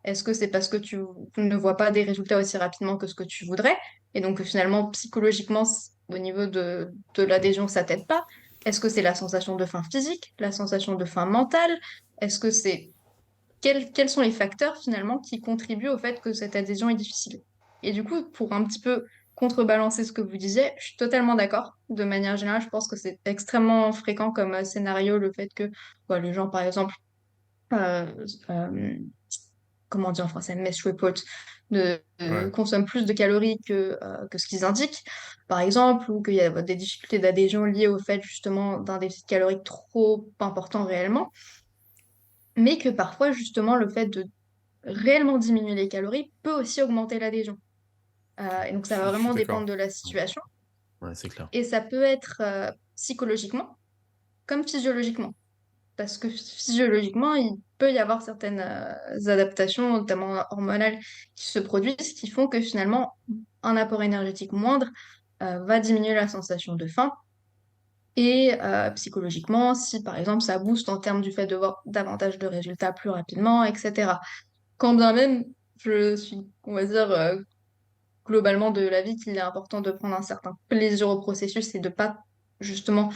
[SPEAKER 2] Est-ce que c'est parce que tu ne vois pas des résultats aussi rapidement que ce que tu voudrais? Et donc, finalement, psychologiquement, au niveau de l'adhésion, ça t'aide pas? Est-ce que c'est la sensation de faim physique, la sensation de faim mentale? Est-ce que c'est quels sont les facteurs finalement qui contribuent au fait que cette adhésion est difficile? Et du coup, pour un petit peu contrebalancer ce que vous disiez, je suis totalement d'accord. De manière générale, je pense que c'est extrêmement fréquent comme scénario le fait que bah, les gens, par exemple, euh, euh, comment on dit en français, mess report,
[SPEAKER 3] Ouais,
[SPEAKER 2] consomment plus de calories que ce qu'ils indiquent, par exemple, ou qu'il y a des difficultés d'adhésion liées au fait justement d'un déficit calorique trop important réellement, mais que parfois justement le fait de réellement diminuer les calories peut aussi augmenter l'adhésion. Et donc ça va
[SPEAKER 3] je suis
[SPEAKER 2] vraiment dépendre
[SPEAKER 3] d'accord.
[SPEAKER 2] de la situation,
[SPEAKER 1] Ouais, c'est clair.
[SPEAKER 2] et ça peut être psychologiquement comme physiologiquement. Parce que physiologiquement, il peut y avoir certaines adaptations, notamment hormonales, qui se produisent, qui font que finalement, un apport énergétique moindre va diminuer la sensation de faim. Et psychologiquement, si par exemple ça booste en termes du fait de voir davantage de résultats plus rapidement, etc. Quand bien même, je suis, on va dire, globalement de l'avis qu'il est important de prendre un certain plaisir au processus et de pas justement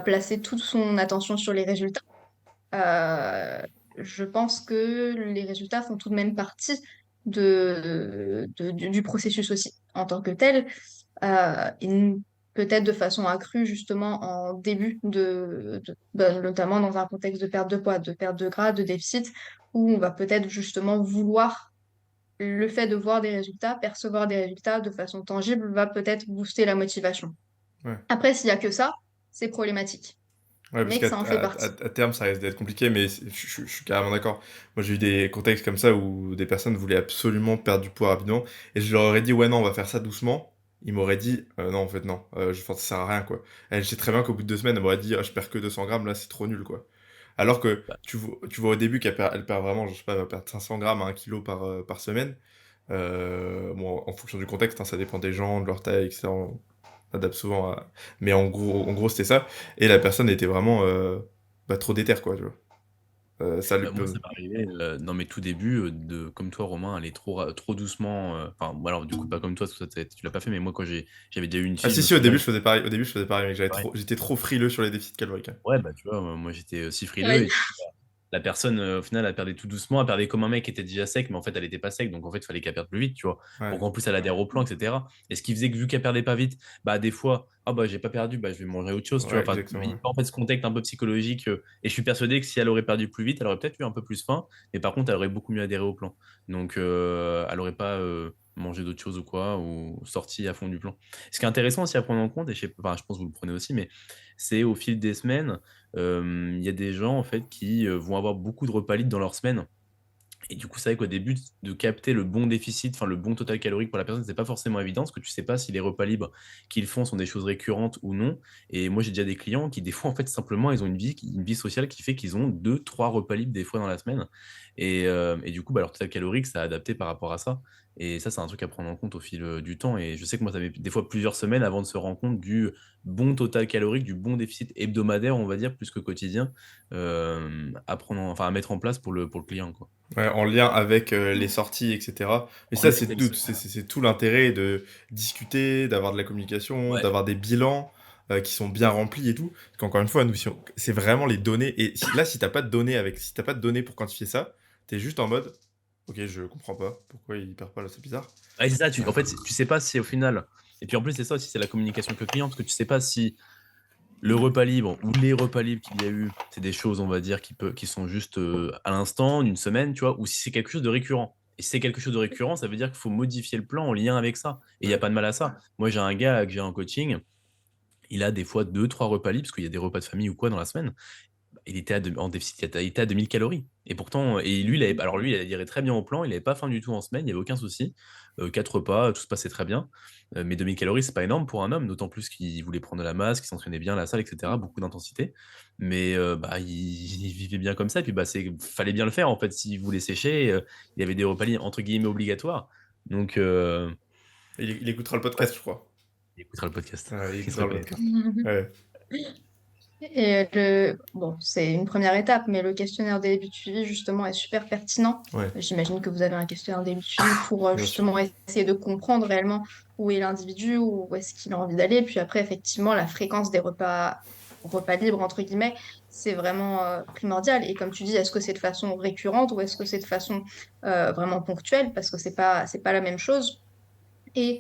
[SPEAKER 2] placer toute son attention sur les résultats. Euh, je pense que les résultats font tout de même partie du processus aussi en tant que tel, et peut-être de façon accrue justement en début bah, notamment dans un contexte de perte de poids, de perte de gras, de déficit, où on va peut-être justement vouloir le fait de voir des résultats, percevoir des résultats de façon tangible va peut-être booster la motivation.
[SPEAKER 3] Ouais.
[SPEAKER 2] Après, s'il y a que ça, c'est problématique,
[SPEAKER 3] Ouais, parce
[SPEAKER 2] mais
[SPEAKER 3] qu'à
[SPEAKER 2] que ça en fait partie.
[SPEAKER 3] à terme, ça risque d'être compliqué, mais je suis carrément d'accord. Moi, j'ai eu des contextes comme ça où des personnes voulaient absolument perdre du poids rapidement, et je leur aurais dit, ouais, non, on va faire ça doucement. Ils m'auraient dit, non, en fait, non, enfin, ça sert à rien, quoi. Elle sait très bien qu'au bout de 2 semaines, elle m'aurait dit, ah, je perds que 200 grammes, là, c'est trop nul, quoi. Alors que
[SPEAKER 1] Bah,
[SPEAKER 3] tu vois au début elle perd vraiment, je sais pas, elle va perdre 500 grammes à 1 kilo par semaine. Bon, en fonction du contexte, hein, ça dépend des gens, de leur taille, etc. On adapte souvent à... Mais en gros c'était ça. Et la personne était vraiment bah, trop déter, quoi, tu vois. Ça lui
[SPEAKER 1] moi,
[SPEAKER 3] peut...
[SPEAKER 1] ça m'est arrivé, dans mes tout débuts, de comme toi, Romain, aller trop doucement, enfin, bon, alors, du coup, pas comme toi, parce que toi, tu l'as pas fait, mais moi, quand j'avais déjà eu une
[SPEAKER 3] Ah
[SPEAKER 1] fille, je
[SPEAKER 3] si,
[SPEAKER 1] me
[SPEAKER 3] si, au
[SPEAKER 1] souviens,
[SPEAKER 3] début, je faisais pareil. Au début, je faisais pareil, mec.
[SPEAKER 1] pareil.
[SPEAKER 3] J'étais trop frileux sur les déficits caloriques, hein.
[SPEAKER 1] Ouais, bah, tu vois, moi, j'étais aussi frileux
[SPEAKER 2] Pareil.
[SPEAKER 1] et la personne, au final, elle perdait tout doucement, elle perdait comme un mec qui était déjà sec, mais en fait, elle était pas sec, donc en fait, il fallait qu'elle perde plus vite, tu vois, pour
[SPEAKER 3] Ouais,
[SPEAKER 1] qu'en plus, elle adhère au plan, etc. Et ce qui faisait que vu qu'elle perdait pas vite, bah, des fois, ah bah, j'ai pas perdu, bah, je vais manger autre chose, tu vois.
[SPEAKER 3] ouais,
[SPEAKER 1] Enfin,
[SPEAKER 3] exactement,
[SPEAKER 1] il y
[SPEAKER 3] ouais.
[SPEAKER 1] a en fait ce contexte un peu psychologique, et je suis persuadé que si elle aurait perdu plus vite, elle aurait peut-être eu un peu plus faim, mais par contre, elle aurait beaucoup mieux adhéré au plan. Donc, elle aurait pas mangé d'autres choses ou quoi, ou sorti à fond du plan. Ce qui est intéressant aussi à prendre en compte, et enfin, je pense que vous le prenez aussi, mais c'est au fil des semaines, il y a des gens en fait qui vont avoir beaucoup de repas libres dans leur semaine. Et du coup, c'est vrai qu'au début, de capter le bon déficit, enfin le bon total calorique pour la personne, c'est pas forcément évident parce que tu sais pas si les repas libres qu'ils font sont des choses récurrentes ou non. Et moi, j'ai déjà des clients qui, des fois, en fait, simplement, ils ont une vie sociale qui fait qu'ils ont deux, trois repas libres des fois dans la semaine. Et du coup, bah, leur total calorique, ça a adapté par rapport à ça. Et ça, c'est un truc à prendre en compte au fil du temps. Et je sais que moi, ça met des fois plusieurs semaines avant de se rendre compte du bon total calorique, du bon déficit hebdomadaire, on va dire, plus que quotidien, à mettre en place pour le client, quoi.
[SPEAKER 3] Ouais, en lien avec les sorties, etc. Mais
[SPEAKER 1] En
[SPEAKER 3] ça,
[SPEAKER 1] effet,
[SPEAKER 3] c'est tout l'intérêt de discuter, d'avoir de la communication,
[SPEAKER 1] ouais.
[SPEAKER 3] d'avoir des bilans qui sont bien remplis et tout. Parce qu'encore une fois, nous, c'est vraiment les données. Et là, si t'as pas de données pour quantifier ça, t'es juste en mode, ok, je comprends pas pourquoi il perd pas là, c'est bizarre.
[SPEAKER 1] Ouais, c'est ça,
[SPEAKER 3] Ouais.
[SPEAKER 1] en fait, tu sais pas si au final. Et puis en plus, c'est ça aussi, c'est la communication avec le client, parce que tu sais pas si le repas libre ou les repas libres qu'il y a eu, c'est des choses, on va dire, qui sont juste à l'instant, d'une semaine, tu vois, ou si c'est quelque chose de récurrent. Et si c'est quelque chose de récurrent, ça veut dire qu'il faut modifier le plan en lien avec ça. Et il n'y a
[SPEAKER 3] Ouais.
[SPEAKER 1] pas de mal à ça. Moi, j'ai un gars que j'ai en coaching, il a des fois 2, 3 repas libres, parce qu'il y a des repas de famille ou quoi dans la semaine. Il était en déficit, il était à 2000 calories. Et pourtant, alors lui, il adhérait très bien au plan, il n'avait pas faim du tout en semaine, il n'y avait aucun souci. 4 repas, tout se passait très bien. Mais 2000 calories, c'est pas énorme pour un homme, d'autant plus qu'il voulait prendre de la masse, qu'il s'entraînait bien à la salle, etc. Beaucoup d'intensité. Mais bah, il vivait bien comme ça, et puis bah, fallait bien le faire en fait. S'il voulait sécher, il y avait des repas entre guillemets obligatoires. Donc,
[SPEAKER 3] Il écoutera le
[SPEAKER 1] ouais,
[SPEAKER 3] podcast, je crois.
[SPEAKER 1] il écoutera le podcast.
[SPEAKER 3] Ouais, il
[SPEAKER 1] Il se
[SPEAKER 3] écoutera le
[SPEAKER 1] reconnaîtra.
[SPEAKER 3] podcast. Ouais.
[SPEAKER 2] Et bon, c'est une première étape, mais le questionnaire des débuts de suivi, justement, est super pertinent.
[SPEAKER 3] Ouais,
[SPEAKER 2] J'imagine que vous avez un questionnaire des débuts de suivi pour
[SPEAKER 3] bien sûr.
[SPEAKER 2] justement essayer de comprendre réellement où est l'individu, où est-ce qu'il a envie d'aller. Puis après, effectivement, la fréquence des repas libres, entre guillemets, c'est vraiment primordial. Et comme tu dis, est-ce que c'est de façon récurrente ou est-ce que c'est de façon vraiment ponctuelle? Parce que c'est pas la même chose. Et,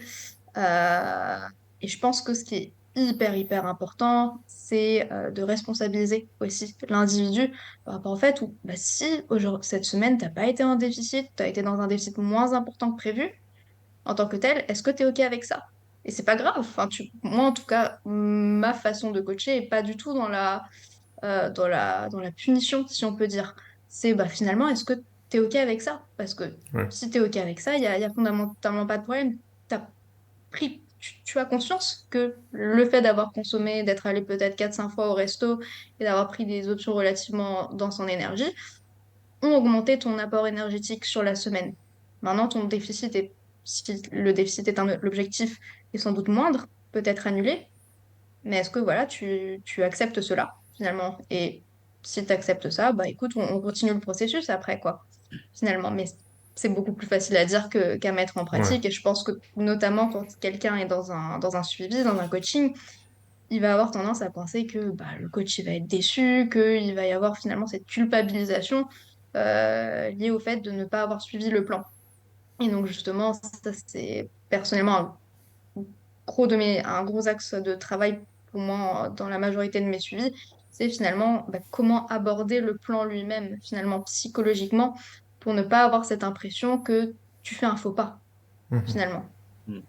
[SPEAKER 2] euh, et je pense que ce qui est hyper important, c'est de responsabiliser aussi l'individu par rapport au fait où bah, si cette semaine, tu n'as pas été en déficit, tu as été dans un déficit moins important que prévu, en tant que tel, est-ce que tu es OK avec ça? Et c'est pas grave. Enfin, moi, en tout cas, ma façon de coacher est pas du tout dans la punition, si on peut dire. C'est bah, finalement, est-ce que tu es OK avec ça? Parce que
[SPEAKER 3] Ouais.
[SPEAKER 2] si tu es OK avec ça, il y a fondamentalement pas de problème. Tu as conscience que le fait d'avoir consommé, d'être allé peut-être 4 5 fois au resto et d'avoir pris des options relativement denses en énergie, ont augmenté ton apport énergétique sur la semaine. Maintenant, si le déficit est l'objectif, est sans doute moindre, peut-être annulé, mais est-ce que voilà, tu acceptes cela finalement? Et si tu acceptes ça, bah écoute, on continue le processus après, quoi, finalement. Mais c'est beaucoup plus facile à dire qu'à mettre en
[SPEAKER 3] Ouais.
[SPEAKER 2] pratique. Et je pense que notamment quand quelqu'un est dans un suivi, dans un coaching, il va avoir tendance à penser que bah, le coach il va être déçu, qu'il va y avoir finalement cette culpabilisation liée au fait de ne pas avoir suivi le plan. Et donc justement, ça c'est personnellement un gros axe de travail pour moi dans la majorité de mes suivis, c'est finalement bah, comment aborder le plan lui-même, finalement psychologiquement, pour ne pas avoir cette impression que tu fais un faux pas,
[SPEAKER 3] Mhm.
[SPEAKER 2] finalement.
[SPEAKER 1] Mm.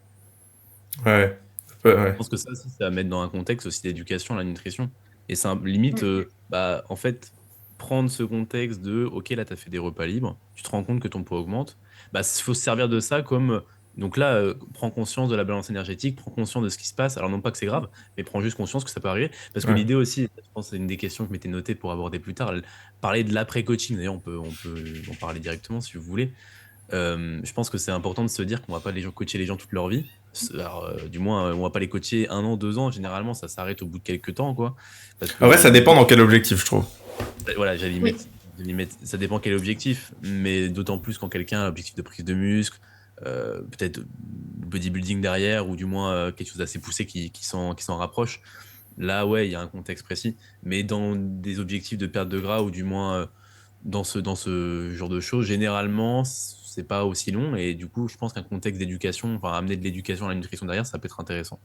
[SPEAKER 3] Ouais. Ouais,
[SPEAKER 1] Je
[SPEAKER 3] ouais.
[SPEAKER 1] pense que ça aussi, c'est à mettre dans un contexte aussi d'éducation, la nutrition. Et c'est limite,
[SPEAKER 2] Mm.
[SPEAKER 1] bah, en fait, prendre ce contexte de, OK, là, tu as fait des repas libres, tu te rends compte que ton poids augmente, bah, il faut se servir de ça comme, donc là, prends conscience de la balance énergétique, prends conscience de ce qui se passe. Alors non pas que c'est grave, mais prends juste conscience que ça peut arriver. Parce que
[SPEAKER 3] Ouais.
[SPEAKER 1] l'idée aussi, je pense que c'est une des questions que je m'étais notée pour aborder plus tard, parler de l'après-coaching. D'ailleurs, on peut en parler directement si vous voulez. Je pense que c'est important de se dire qu'on va pas coacher les gens toute leur vie. Alors, du moins, on va pas les coacher 1 an, 2 ans. Généralement, ça s'arrête au bout de quelques temps, quoi. Parce que
[SPEAKER 3] Après, ça dépend
[SPEAKER 1] l'idée,
[SPEAKER 3] dans quel objectif, je trouve.
[SPEAKER 1] voilà,
[SPEAKER 2] Oui.
[SPEAKER 1] j'allais y mettre, ça dépend quel objectif, mais d'autant plus quand quelqu'un a un objectif de prise de muscle, peut-être bodybuilding derrière, ou du moins quelque chose d'assez poussé qui s'en rapproche. Là, ouais, il y a un contexte précis. Mais dans des objectifs de perte de gras, ou du moins dans ce genre de choses, généralement, c'est pas aussi long. Et du coup, je pense qu'un contexte d'éducation, enfin, amener de l'éducation à la nutrition derrière, ça peut être intéressant.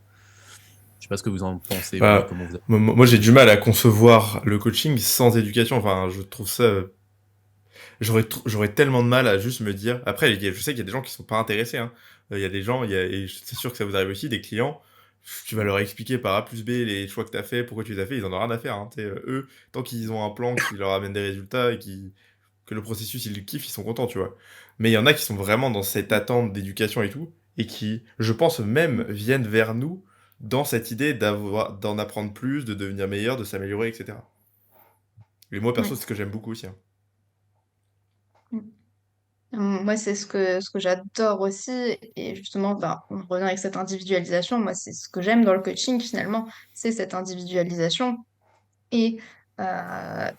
[SPEAKER 1] Je sais pas ce que vous en pensez, vous, et
[SPEAKER 3] Bah,
[SPEAKER 1] comment vous avez...
[SPEAKER 3] moi, j'ai du mal à concevoir le coaching sans éducation. Enfin, je trouve ça. J'aurais tellement de mal à juste me dire. Après, je sais qu'il y a des gens qui sont pas intéressés. Hein. Il y a des gens, et c'est sûr que ça vous arrive aussi, des clients. Tu vas leur expliquer par A plus B les choix que tu as fait, pourquoi tu les as fait, ils en ont rien à faire. Hein. Tu sais, eux, tant qu'ils ont un plan qui leur amène des résultats et que le processus ils le kiffent, ils sont contents, tu vois. Mais il y en a qui sont vraiment dans cette attente d'éducation et tout, et qui, je pense, même viennent vers nous dans cette idée d'en apprendre plus, de devenir meilleur, de s'améliorer, etc. Et moi, perso,
[SPEAKER 2] Ouais.
[SPEAKER 3] c'est ce que j'aime beaucoup aussi. Hein.
[SPEAKER 2] Mm. Moi, c'est ce que j'adore aussi. Et justement, bah, on revient avec cette individualisation. Moi, c'est ce que j'aime dans le coaching, finalement, c'est cette individualisation. Et Euh,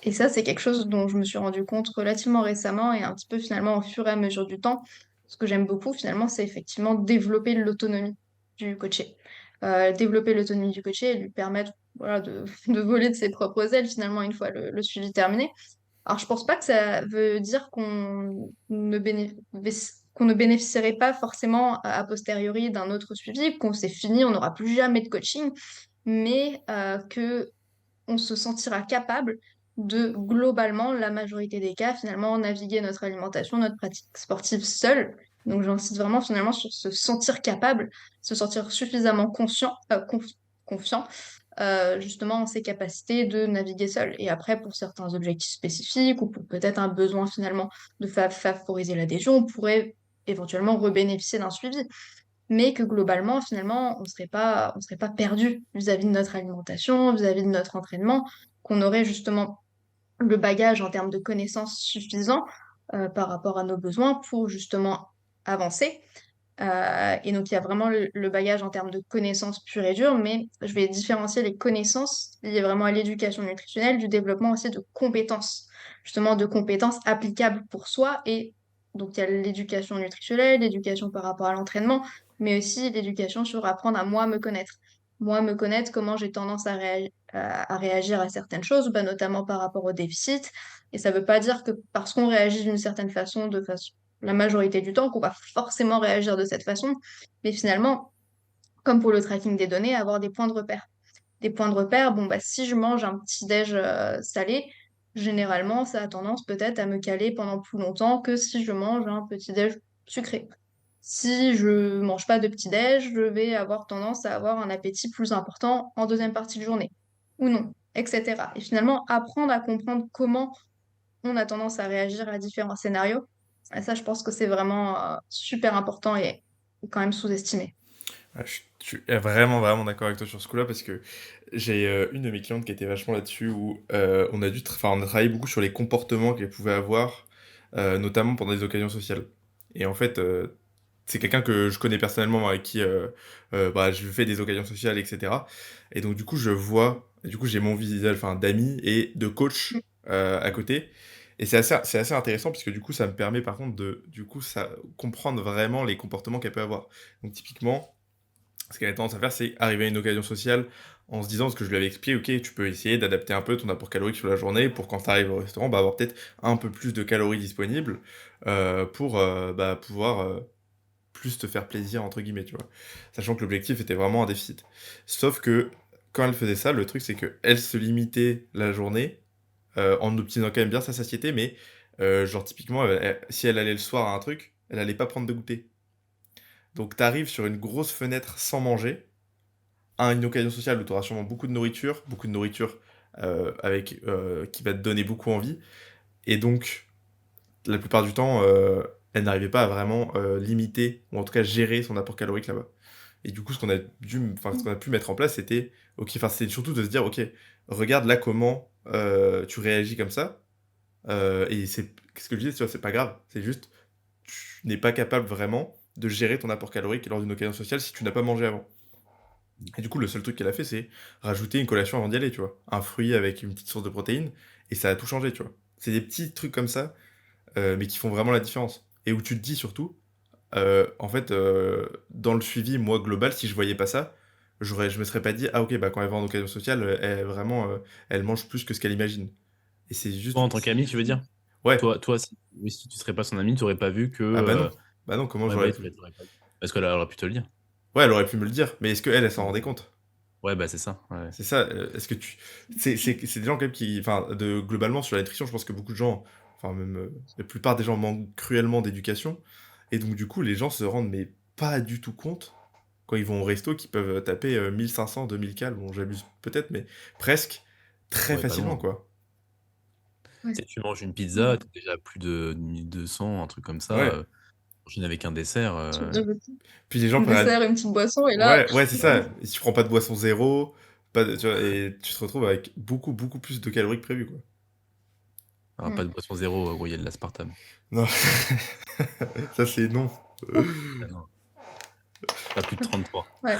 [SPEAKER 2] et ça, c'est quelque chose dont je me suis rendu compte relativement récemment et un petit peu finalement au fur et à mesure du temps. Ce que j'aime beaucoup finalement, c'est effectivement développer l'autonomie du coaché. Développer l'autonomie du coaché et lui permettre voilà, de voler de ses propres ailes finalement une fois le suivi terminé. Alors, je pense pas que ça veut dire qu'on ne bénéficierait pas forcément a posteriori d'un autre suivi, qu'on c'est fini, on n'aura plus jamais de coaching, mais que on se sentira capable de globalement, la majorité des cas, finalement, naviguer notre alimentation, notre pratique sportive seule. Donc, j'insiste vraiment finalement sur se sentir capable, se sentir suffisamment confiant justement en ses capacités de naviguer seul. Et après, pour certains objectifs spécifiques ou pour peut-être un besoin finalement de favoriser l'adhésion, on pourrait éventuellement rebénéficier d'un suivi. Mais que globalement, finalement, on serait pas perdu vis-à-vis de notre alimentation, vis-à-vis de notre entraînement, qu'on aurait justement le bagage en termes de connaissances suffisant par rapport à nos besoins pour justement avancer. Et donc, il y a vraiment le bagage en termes de connaissances pures et dures, mais je vais différencier les connaissances liées vraiment à l'éducation nutritionnelle du développement aussi de compétences, justement de compétences applicables pour soi. Et donc, il y a l'éducation nutritionnelle, l'éducation par rapport à l'entraînement, mais aussi l'éducation sur apprendre à moi me connaître. Moi, me connaître, comment j'ai tendance à réagir à certaines choses, bah, notamment par rapport au déficit. Et ça ne veut pas dire que parce qu'on réagit d'une certaine façon, de façon la majorité du temps qu'on va forcément réagir de cette façon, mais finalement, comme pour le tracking des données, avoir des points de repère. Des points de repère, bon, bah, si je mange un petit déj salé, généralement, ça a tendance peut-être à me caler pendant plus longtemps que si je mange un petit déj sucré. Si je mange pas de petit déj, je vais avoir tendance à avoir un appétit plus important en deuxième partie de journée, ou non, etc. Et finalement, apprendre à comprendre comment on a tendance à réagir à différents scénarios. Et ça, je pense que c'est vraiment super important et quand même sous-estimé.
[SPEAKER 3] Ouais, je suis vraiment, vraiment d'accord avec toi sur ce coup-là parce que j'ai une de mes clientes qui était vachement là-dessus où on a travaillé beaucoup sur les comportements qu'elle pouvait avoir, notamment pendant des occasions sociales. Et en fait, c'est quelqu'un que je connais personnellement avec qui bah, je fais des occasions sociales, etc. Et donc, du coup, du coup, j'ai mon visage enfin, d'ami et de coach à côté. Et c'est assez intéressant puisque du coup, ça me permet par contre du coup, comprendre vraiment les comportements qu'elle peut avoir. Donc, typiquement, ce qu'elle a tendance à faire, c'est arriver à une occasion sociale en se disant, ce que je lui avais expliqué, ok, tu peux essayer d'adapter un peu ton apport calorique sur la journée pour quand tu arrives au restaurant, bah, avoir peut-être un peu plus de calories disponibles pour bah, pouvoir plus te faire plaisir, entre guillemets, tu vois. Sachant que l'objectif était vraiment un déficit. Sauf que quand elle faisait ça, le truc, c'est qu'elle se limitait la journée en obtenant quand même bien sa satiété, mais genre typiquement, si elle allait le soir à un truc, elle allait pas prendre de goûter. Donc t'arrives sur une grosse fenêtre sans manger, à une occasion sociale où tu auras sûrement beaucoup de nourriture qui va te donner beaucoup envie. Et donc, la plupart du temps, elle n'arrivait pas à vraiment limiter, ou en tout cas gérer son apport calorique là-bas. Et du coup, ce qu'on a pu mettre en place, c'était, ok, enfin, c'est surtout de se dire, ok, regarde là comment tu réagis comme ça. Et c'est, qu'est-ce que je dis, tu vois, c'est pas grave. C'est juste, tu n'es pas capable vraiment de gérer ton apport calorique lors d'une occasion sociale si tu n'as pas mangé avant. Et du coup, le seul truc qu'elle a fait, c'est rajouter une collation avant d'y aller, tu vois. Un fruit avec une petite source de protéines, et ça a tout changé, tu vois. C'est des petits trucs comme ça, mais qui font vraiment la différence. Et où tu te dis surtout, en fait, dans le suivi, moi, global, si je voyais pas ça, je me serais pas dit, ah ok, bah quand elle va en occasion sociale, elle mange plus que ce qu'elle imagine. Et c'est
[SPEAKER 1] Toi,
[SPEAKER 3] juste.
[SPEAKER 1] en tant qu'ami, tu veux dire?
[SPEAKER 3] Ouais,
[SPEAKER 1] Toi, si, oui, si tu serais pas son ami, tu aurais pas vu que.
[SPEAKER 3] ah bah non. Bah non, comment
[SPEAKER 1] Ouais, bah,
[SPEAKER 3] j'aurais
[SPEAKER 1] oui,
[SPEAKER 3] pu.
[SPEAKER 1] t'aurais pas vu. Parce qu'elle aurait pu te le dire.
[SPEAKER 3] Ouais, elle aurait pu me le dire, mais est-ce qu'elle, elle s'en rendait compte?
[SPEAKER 1] Ouais, bah, c'est ça. Ouais.
[SPEAKER 3] C'est ça, est-ce que tu c'est des gens quand même qui enfin, globalement sur la nutrition, je pense que beaucoup de gens, enfin même, la plupart des gens manquent cruellement d'éducation et donc du coup, les gens se rendent mais pas du tout compte, quand ils vont au resto, qu'ils peuvent, taper, 1 500-2 000 cales. Bon, j'abuse peut-être, mais presque, très
[SPEAKER 1] Ouais, pas
[SPEAKER 3] facilement,
[SPEAKER 1] loin.
[SPEAKER 3] quoi.
[SPEAKER 2] Ouais.
[SPEAKER 1] Tu sais, tu manges une pizza,
[SPEAKER 2] Mm.
[SPEAKER 1] t'es déjà à plus de 1200, un truc comme ça.
[SPEAKER 3] Ouais,
[SPEAKER 1] Enchaîne avec un dessert.
[SPEAKER 3] puis les gens
[SPEAKER 2] Un
[SPEAKER 3] prennent
[SPEAKER 2] dessert, une petite boisson, et là,
[SPEAKER 3] ouais, ouais, c'est ça, et si tu prends pas de boisson zéro, pas de tu vois? Et tu te retrouves avec beaucoup, beaucoup plus de calories que prévu, quoi.
[SPEAKER 1] Alors, pas
[SPEAKER 2] mm.
[SPEAKER 1] de boisson zéro, gros, il y a de l'aspartame.
[SPEAKER 3] Non, ça c'est non.
[SPEAKER 1] Ah non, pas plus de 33.
[SPEAKER 2] Ouais.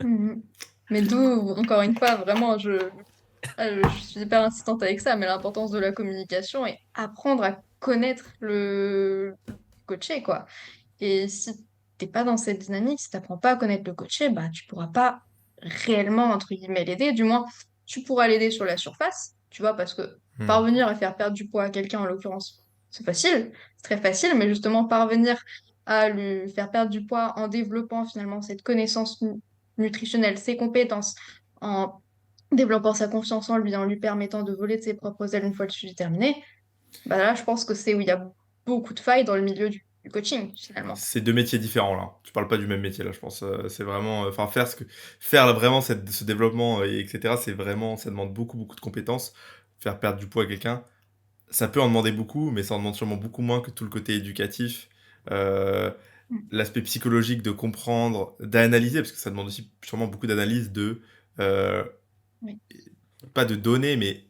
[SPEAKER 2] Mhm. Mais d'où, encore une fois, vraiment, Je suis hyper insistante avec ça, mais l'importance de la communication et apprendre à connaître le coaché, quoi. Et si t'es pas dans cette dynamique, si t'apprends pas à connaître le coaché, bah tu pourras pas réellement, entre guillemets, l'aider. Du moins, tu pourras l'aider sur la surface, tu vois, parce que
[SPEAKER 3] Hmm.
[SPEAKER 2] parvenir à faire perdre du poids à quelqu'un, en l'occurrence, c'est facile, c'est très facile, mais justement, parvenir à lui faire perdre du poids en développant finalement cette connaissance nutritionnelle, ses compétences, en développant sa confiance en lui, en lui permettant de voler de ses propres ailes une fois le suivi terminé, bah là, je pense que c'est où il y a beaucoup de failles dans le milieu du coaching, finalement.
[SPEAKER 3] C'est deux métiers différents là. Tu parles pas du même métier là, je pense. C'est vraiment, enfin faire là, vraiment ce développement, etc. C'est vraiment, ça demande beaucoup beaucoup de compétences. Faire perdre du poids à quelqu'un, ça peut en demander beaucoup, mais ça en demande sûrement beaucoup moins que tout le côté éducatif, euh,
[SPEAKER 2] Mm.
[SPEAKER 3] l'aspect psychologique de comprendre, d'analyser, parce que ça demande aussi sûrement beaucoup d'analyse euh,
[SPEAKER 2] Oui.
[SPEAKER 3] pas de données, mais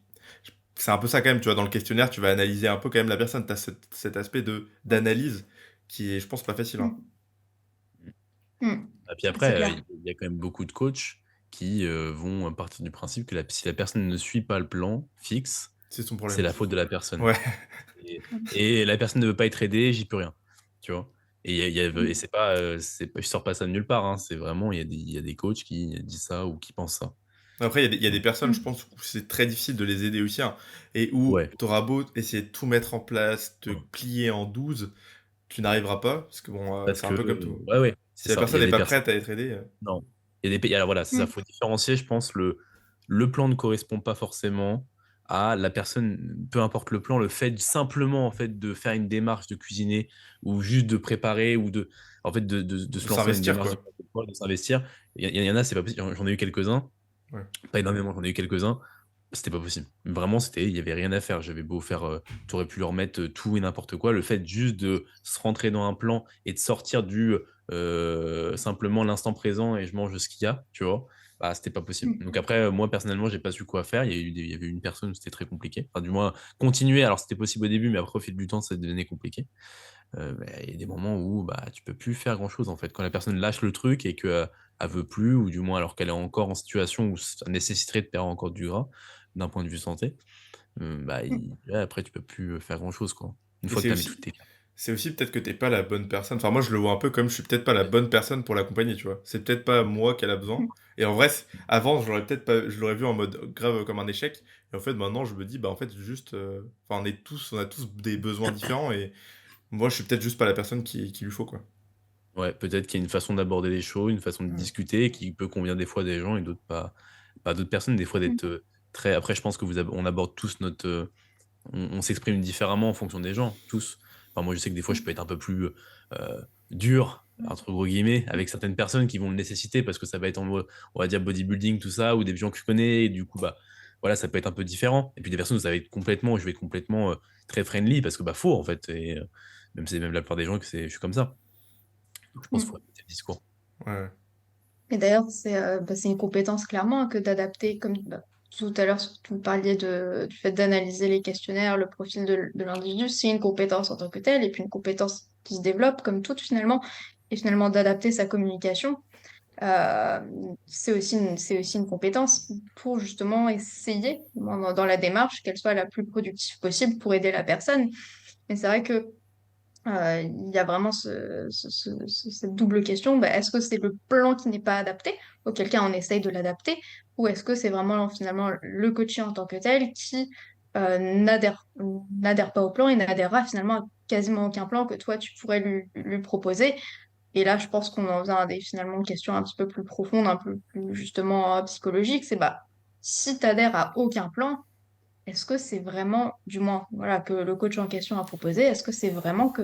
[SPEAKER 3] c'est un peu ça quand même, tu vois, dans le questionnaire, tu vas analyser un peu quand même la personne, tu as cet aspect d'analyse qui est, je pense, pas facile, hein.
[SPEAKER 2] Mm. Mm.
[SPEAKER 1] Et puis
[SPEAKER 2] C'est
[SPEAKER 1] après,
[SPEAKER 2] clair.
[SPEAKER 1] il y a quand même beaucoup de coachs qui vont partir du principe que si la personne ne suit pas le plan fixe,
[SPEAKER 3] C'est son
[SPEAKER 1] c'est
[SPEAKER 3] problème.
[SPEAKER 1] la faute de la personne.
[SPEAKER 3] Ouais.
[SPEAKER 1] Et,
[SPEAKER 2] Mm.
[SPEAKER 1] et la personne ne veut pas être aidée, j'y peux rien. Tu vois? Et, et
[SPEAKER 2] Mm.
[SPEAKER 1] je sors pas ça de nulle part, hein, c'est vraiment, il y a des coachs qui disent ça ou qui pensent ça.
[SPEAKER 3] Après, il y a des personnes, je
[SPEAKER 2] Mm.
[SPEAKER 3] pense, où c'est très difficile de les aider aussi, hein, et où
[SPEAKER 1] Ouais.
[SPEAKER 3] tu auras beau essayer de tout mettre en place, te plier en 12, tu n'arriveras pas, parce que bon,
[SPEAKER 1] Parce
[SPEAKER 3] c'est un
[SPEAKER 1] que,
[SPEAKER 3] peu comme tout.
[SPEAKER 1] ouais, ouais, c'est
[SPEAKER 3] Si la
[SPEAKER 1] ça. Il y
[SPEAKER 3] personne
[SPEAKER 1] a
[SPEAKER 3] n'est
[SPEAKER 1] des
[SPEAKER 3] pas
[SPEAKER 1] personnes.
[SPEAKER 3] prête à être aidée,
[SPEAKER 1] Non. Il y a des pays, alors voilà, c'est ça,
[SPEAKER 2] Mm.
[SPEAKER 1] faut différencier, je pense, le plan ne correspond pas forcément à la personne, peu importe le plan, le fait simplement en fait de faire une démarche de cuisiner ou juste de préparer ou en fait de
[SPEAKER 3] de
[SPEAKER 1] se lancer dans une
[SPEAKER 3] s'investir,
[SPEAKER 1] démarche
[SPEAKER 3] quoi.
[SPEAKER 1] de s'investir. Il y en a, c'est pas possible. J'en ai eu quelques-uns,
[SPEAKER 3] Ouais.
[SPEAKER 1] pas énormément, j'en ai eu quelques-uns. C'était pas possible. Vraiment, il y avait rien à faire. J'avais beau faire, t'aurais pu leur mettre tout et n'importe quoi. Le fait juste de se rentrer dans un plan et de sortir du simplement l'instant présent et je mange ce qu'il y a, tu vois, bah, c'était pas possible.
[SPEAKER 2] Mm.
[SPEAKER 1] Donc après, moi personnellement, j'ai pas su quoi faire. Il y avait une personne où c'était très compliqué. Enfin, du moins, continuer. Alors c'était possible au début, mais après, au fil du temps, ça devenait compliqué. Bah, il y a des moments où bah, tu peux plus faire grand-chose en fait. Quand la personne lâche le truc et qu'elle elle veut plus, ou du moins alors qu'elle est encore en situation où ça nécessiterait de perdre encore du gras d'un point de vue santé, bah,
[SPEAKER 2] Mm.
[SPEAKER 1] là, après tu peux plus faire grand-chose quoi. Une
[SPEAKER 3] Et
[SPEAKER 1] fois que tu as mis toutes tes cartes.
[SPEAKER 3] c'est aussi peut-être que t'es pas la bonne personne. Enfin, moi, je le vois un peu comme je suis peut-être pas la bonne personne pour l'accompagner, tu vois. C'est peut-être pas moi qu'elle a besoin. Et en vrai, avant, je l'aurais peut-être pas, je l'aurais vu en mode grave comme un échec. Et en fait, maintenant, je me dis, bah, en fait, juste, enfin, on a tous des besoins différents. Et moi, je suis peut-être juste pas la personne qui lui faut, quoi.
[SPEAKER 1] Ouais, peut-être qu'il y a une façon d'aborder les choses, une façon de
[SPEAKER 3] Ouais.
[SPEAKER 1] discuter qui peut convenir des fois à des gens et d'autres pas. Pas d'autres personnes, des fois
[SPEAKER 2] Mm.
[SPEAKER 1] d'être très. Après, je pense que on aborde tous notre. On s'exprime différemment en fonction des gens, tous. Enfin, moi, je sais que des fois, je peux être un peu plus dur, entre gros guillemets, avec certaines personnes qui vont le nécessiter parce que ça va être en mode, on va dire, bodybuilding, tout ça, ou des gens que je connais, et du coup, bah, voilà, ça peut être un peu différent. Et puis des personnes où ça va être complètement, je vais être complètement très friendly parce que, bah, faux, en fait. Et même c'est même la plupart des gens que je suis comme ça. Donc, je pense qu'il faut
[SPEAKER 2] Mm.
[SPEAKER 1] adapter le discours.
[SPEAKER 3] Ouais.
[SPEAKER 2] Et d'ailleurs, c'est une compétence clairement hein, que d'adapter, comme bah, tout à l'heure, tu me parliez du fait d'analyser les questionnaires, le profil de l'individu, c'est une compétence en tant que telle, et puis une compétence qui se développe comme toute finalement, et finalement d'adapter sa communication. Euh, c'est aussi une compétence pour justement essayer, dans la démarche, qu'elle soit la plus productive possible pour aider la personne. Mais c'est vrai que il y a vraiment cette double question. Bah, est-ce que c'est le plan qui n'est pas adapté, auquel cas on essaye de l'adapter, ou est-ce que c'est vraiment finalement le coach en tant que tel qui n'adhère pas au plan et n'adhérera finalement à quasiment aucun plan que toi tu pourrais lui proposer. Et là, je pense qu'on en vient à des finalement questions un petit peu plus profondes, un peu plus justement psychologiques. C'est bah, si tu adhères à aucun plan, est-ce que c'est vraiment, du moins, voilà, que le coach en question a proposé, est-ce que c'est vraiment que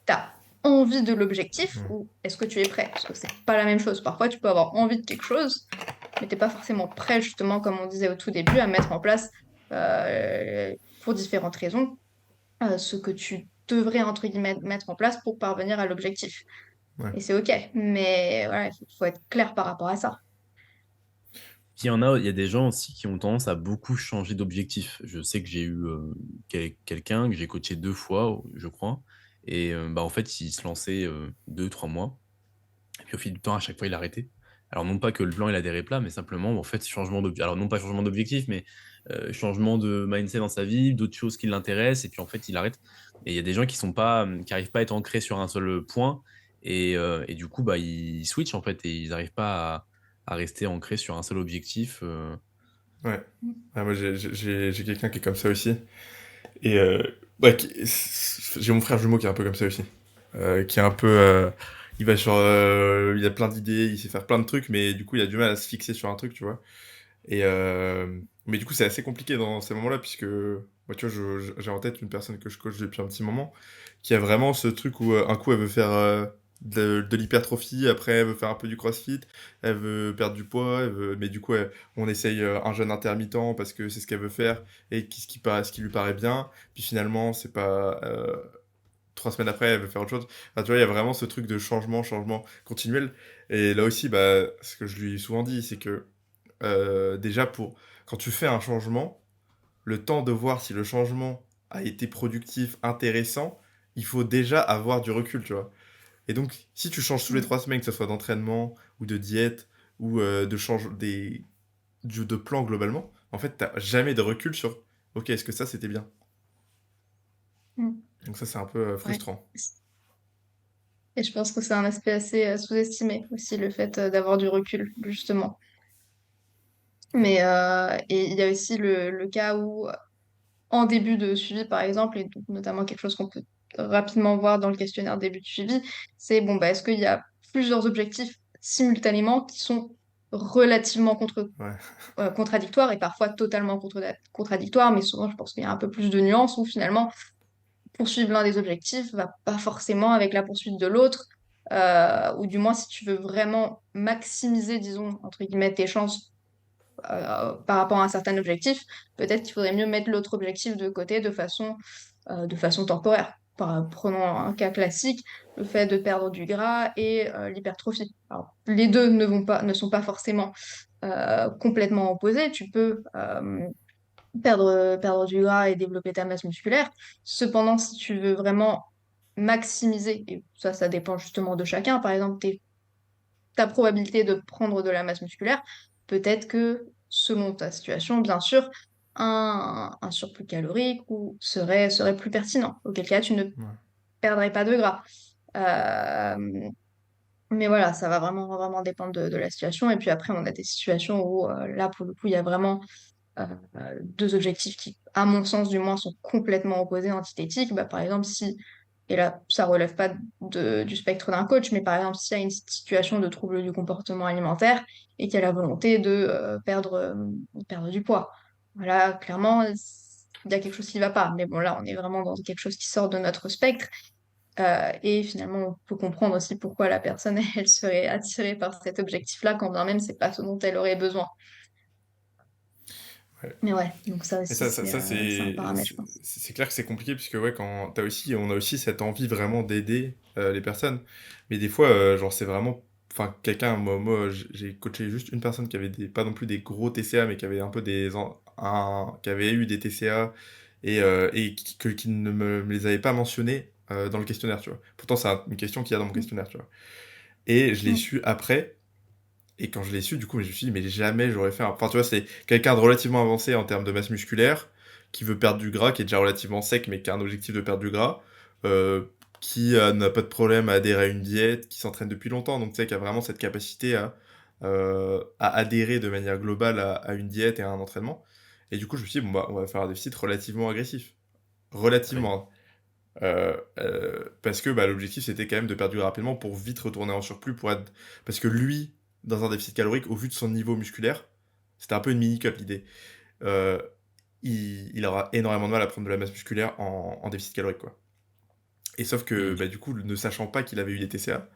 [SPEAKER 2] tu as envie de l'objectif
[SPEAKER 3] Ouais.
[SPEAKER 2] ou est-ce que tu es prêt? Parce que c'est pas la même chose. Parfois, tu peux avoir envie de quelque chose, mais t'es pas forcément prêt, justement, comme on disait au tout début, à mettre en place, pour différentes raisons, ce que tu devrais, entre guillemets, mettre en place pour parvenir à l'objectif.
[SPEAKER 3] Ouais.
[SPEAKER 2] Et c'est OK. Mais voilà, il faut être clair par rapport à ça.
[SPEAKER 1] Puis il y a des gens aussi qui ont tendance à beaucoup changer d'objectif. Je sais que j'ai eu quelqu'un que j'ai coaché 2 fois, je crois. Et bah, en fait, il se lançait 2, 3 mois. Et puis au fil du temps, à chaque fois, il arrêtait. Alors non pas que le plan il adhérait plat, mais simplement en fait changement alors non pas changement d'objectif, mais changement de mindset dans sa vie, d'autres choses qui l'intéressent et puis en fait il arrête. Et il y a des gens qui sont pas, qui arrivent pas à être ancrés sur un seul point et du coup, bah, ils switchent en fait et ils arrivent pas à rester ancrés sur un seul objectif,
[SPEAKER 3] Ouais.
[SPEAKER 2] Mmh.
[SPEAKER 3] Ah, moi, j'ai quelqu'un qui est comme ça aussi. Et ouais, j'ai mon frère jumeau qui est un peu comme ça aussi. Qui est un peu. Il va sur. Il a plein d'idées, il sait faire plein de trucs, mais du coup, il a du mal à se fixer sur un truc, tu vois. Et mais du coup, c'est assez compliqué dans ces moments-là, puisque moi, tu vois, j'ai en tête une personne que je coach depuis un petit moment, qui a vraiment ce truc où un coup, elle veut faire de l'hypertrophie, après, elle veut faire un peu du crossfit, elle veut perdre du poids, mais du coup, on essaye un jeûne intermittent parce que c'est ce qu'elle veut faire et ce qui lui paraît bien. Puis finalement, c'est pas. 3 semaines après, elle veut faire autre chose. Enfin, tu vois, il y a vraiment ce truc de changement continuel. Et là aussi, bah, ce que je lui ai souvent dit, c'est que déjà quand tu fais un changement, le temps de voir si le changement a été productif, intéressant, il faut déjà avoir du recul, tu vois. Et donc, si tu changes tous les
[SPEAKER 2] Mmh.
[SPEAKER 3] 3 semaines, que ce soit d'entraînement ou de diète ou de plan globalement, en fait, t'as jamais de recul sur, ok, est-ce que ça c'était bien?
[SPEAKER 2] Mmh.
[SPEAKER 3] Donc ça, c'est un peu
[SPEAKER 2] Ouais.
[SPEAKER 3] frustrant.
[SPEAKER 2] Et je pense que c'est un aspect assez sous-estimé aussi, le fait d'avoir du recul, justement. Mais et il y a aussi le cas où, en début de suivi, par exemple, et donc notamment quelque chose qu'on peut rapidement voir dans le questionnaire début de suivi, c'est bon, bah, est-ce qu'il y a plusieurs objectifs simultanément qui sont relativement
[SPEAKER 3] Ouais,
[SPEAKER 2] contradictoires et parfois totalement contradictoires, mais souvent je pense qu'il y a un peu plus de nuances où finalement poursuivre l'un des objectifs va pas forcément avec la poursuite de l'autre, ou du moins si tu veux vraiment maximiser, disons, entre guillemets, tes chances par rapport à un certain objectif, peut-être qu'il faudrait mieux mettre l'autre objectif de côté de façon temporaire. Prenons un cas classique, le fait de perdre du gras et l'hypertrophie. Alors, les deux ne sont pas forcément complètement opposés. Tu peux perdre du gras et développer ta masse musculaire. Cependant, si tu veux vraiment maximiser, et ça dépend justement de chacun, par exemple, ta probabilité de prendre de la masse musculaire, peut-être que, selon ta situation, bien sûr, un surplus calorique serait plus pertinent. Auquel cas, tu ne
[SPEAKER 3] ouais.
[SPEAKER 2] perdrais pas de gras. Euh, mais voilà, ça va vraiment dépendre de la situation. Et puis après, on a des situations où, là, pour le coup, il y a vraiment euh, deux objectifs qui, à mon sens du moins, sont complètement opposés, antithétiques. Bah, par exemple, si, et là, ça relève pas du spectre d'un coach, mais par exemple, s'il y a une situation de trouble du comportement alimentaire et qu'il y a la volonté de perdre du poids. Voilà, clairement, il y a quelque chose qui ne va pas. Mais bon, là, on est vraiment dans quelque chose qui sort de notre spectre. Et finalement, on peut comprendre aussi pourquoi la personne, elle serait attirée par cet objectif-là, quand bien même c'est pas ce dont elle aurait besoin.
[SPEAKER 3] Ouais.
[SPEAKER 2] Mais ouais, donc ça
[SPEAKER 3] Et
[SPEAKER 2] aussi,
[SPEAKER 3] ça
[SPEAKER 2] c'est un paramètre, je pense.
[SPEAKER 3] c'est clair que c'est compliqué puisque ouais, on a aussi cette envie vraiment d'aider les personnes. Mais des fois, genre, c'est vraiment. Enfin, moi, j'ai coaché juste une personne qui avait pas non plus des gros TCA, mais qui avait un peu qui avait eu des TCA et qui ne me les avait pas mentionnés dans le questionnaire, tu vois. Pourtant, c'est une question qu'il y a dans mon
[SPEAKER 2] Mm.
[SPEAKER 3] questionnaire, tu vois. Et je l'ai
[SPEAKER 2] Mm.
[SPEAKER 3] su après. Et quand je l'ai su, du coup, je me suis dit, mais jamais j'aurais fait un. Enfin, tu vois, c'est quelqu'un de relativement avancé en termes de masse musculaire, qui veut perdre du gras, qui est déjà relativement sec, mais qui a un objectif de perdre du gras, euh, qui n'a pas de problème à adhérer à une diète, qui s'entraîne depuis longtemps, donc tu sais, qui a vraiment cette capacité à adhérer de manière globale à une diète et à un entraînement. Et du coup, je me suis dit, bon, bah, on va faire un déficit relativement agressif.
[SPEAKER 1] ouais.
[SPEAKER 3] Relativement. Parce que bah, l'objectif c'était quand même de perdre du gras rapidement pour vite retourner en surplus parce que lui dans un déficit calorique au vu de son niveau musculaire c'était un peu une mini cut l'idée. Euh, il aura énormément de mal à prendre de la masse musculaire en déficit calorique quoi. Et sauf que
[SPEAKER 1] Mmh.
[SPEAKER 3] bah, du coup ne sachant pas qu'il avait eu des TCA,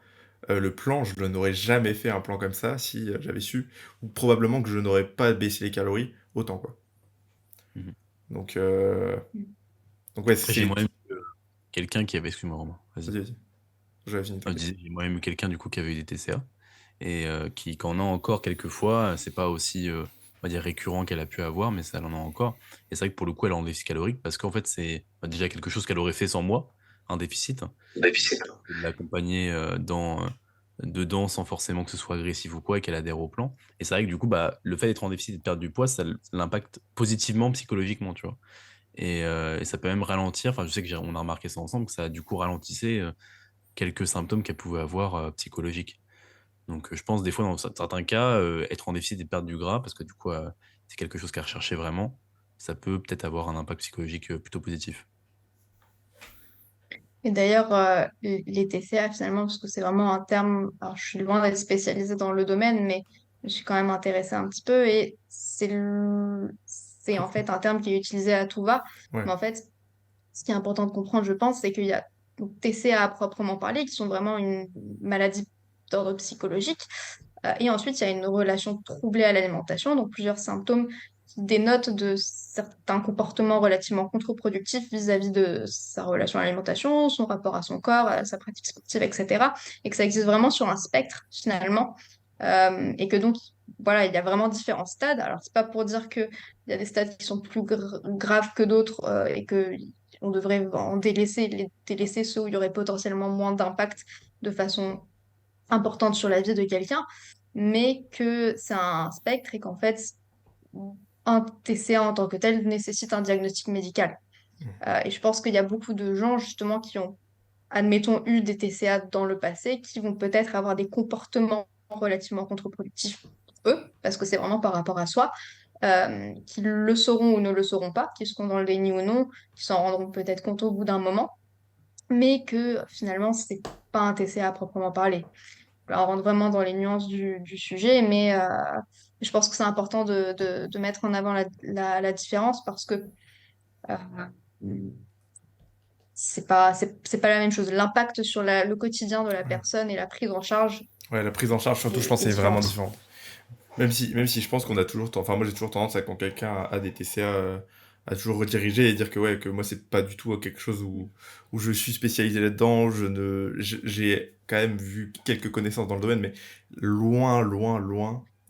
[SPEAKER 3] le plan je n'aurais jamais fait un plan comme ça si j'avais su, ou probablement que je n'aurais pas baissé les calories autant quoi.
[SPEAKER 1] Mmh.
[SPEAKER 3] Donc,
[SPEAKER 2] Mm.
[SPEAKER 3] donc ouais
[SPEAKER 1] Après, j'ai
[SPEAKER 3] c'est.
[SPEAKER 1] moi-même eu, quelqu'un qui avait excuse-moi Romain, vas-y.
[SPEAKER 3] Vas-y, vas-y, j'avais fini
[SPEAKER 1] Je
[SPEAKER 3] t'inquiète.
[SPEAKER 1] disais, j'ai moi-même eu quelqu'un du coup qui avait eu des TCA et qui en a encore quelques fois, c'est pas aussi, on va dire récurrent qu'elle a pu avoir, mais ça elle en a encore et c'est vrai que pour le coup, elle est en déficit calorique parce qu'en fait, c'est, bah, déjà quelque chose qu'elle aurait fait sans moi, un déficit,
[SPEAKER 2] Babysitter.
[SPEAKER 1] de l'accompagner, dans, dedans sans forcément que ce soit agressif ou quoi et qu'elle adhère au plan. Et c'est vrai que du coup, bah, le fait d'être en déficit et de perdre du poids, ça l'impacte positivement psychologiquement, tu vois. Et ça peut même ralentir, enfin je sais que on a remarqué ça ensemble, que ça du coup ralentissait quelques symptômes qu'elle pouvait avoir psychologiques. Donc je pense des fois dans certains cas, être en déficit et perdre du gras, parce que du coup c'est quelque chose qu'elle recherchait vraiment, ça peut peut-être avoir un impact psychologique plutôt positif.
[SPEAKER 2] Et d'ailleurs, les TCA, finalement, parce que c'est vraiment un terme, alors je suis loin d'être spécialisée dans le domaine, mais je suis quand même intéressée un petit peu, et c'est en fait un terme qui est utilisé à tout va.
[SPEAKER 3] Ouais,
[SPEAKER 2] Mais en fait, ce qui est important de comprendre, je pense, c'est qu'il y a donc, TCA à proprement parler, qui sont vraiment une maladie d'ordre psychologique. Et ensuite, il y a une relation troublée à l'alimentation, donc plusieurs symptômes qui dénotent de certains comportements relativement contre-productifs vis-à-vis de sa relation à l'alimentation, son rapport à son corps, à sa pratique sportive, etc. Et que ça existe vraiment sur un spectre, finalement. Et que donc, voilà, il y a vraiment différents stades. Alors, c'est pas pour dire qu'il y a des stades qui sont plus graves que d'autres et que on devrait en délaisser ceux où il y aurait potentiellement moins d'impact de façon importante sur la vie de quelqu'un, mais que c'est un spectre et qu'en fait, un TCA en tant que tel nécessite un diagnostic médical. Et je pense qu'il y a beaucoup de gens justement qui ont, admettons, eu des TCA dans le passé, qui vont peut-être avoir des comportements relativement contre-productifs, eux, parce que c'est vraiment par rapport à soi, qui le sauront ou ne le sauront pas, qui seront dans le déni ou non, qui s'en rendront peut-être compte au bout d'un moment, mais que finalement, c'est pas un TCA à proprement parler. Là, on rentre vraiment dans les nuances du sujet, mais je pense que c'est important de mettre en avant la différence parce que euh, c'est pas la même chose. L'impact sur le quotidien de la
[SPEAKER 3] ouais.
[SPEAKER 2] personne et la prise en charge
[SPEAKER 3] Ouais, la prise en charge, surtout, je pense,
[SPEAKER 2] est
[SPEAKER 3] c'est vraiment
[SPEAKER 2] différente.
[SPEAKER 3] différent. Même si je pense qu'on a toujours, enfin moi j'ai toujours tendance à quand quelqu'un a des TCA à toujours rediriger et dire que ouais que moi c'est pas du tout quelque chose où je suis spécialisé là-dedans, j'ai quand même vu quelques connaissances dans le domaine mais loin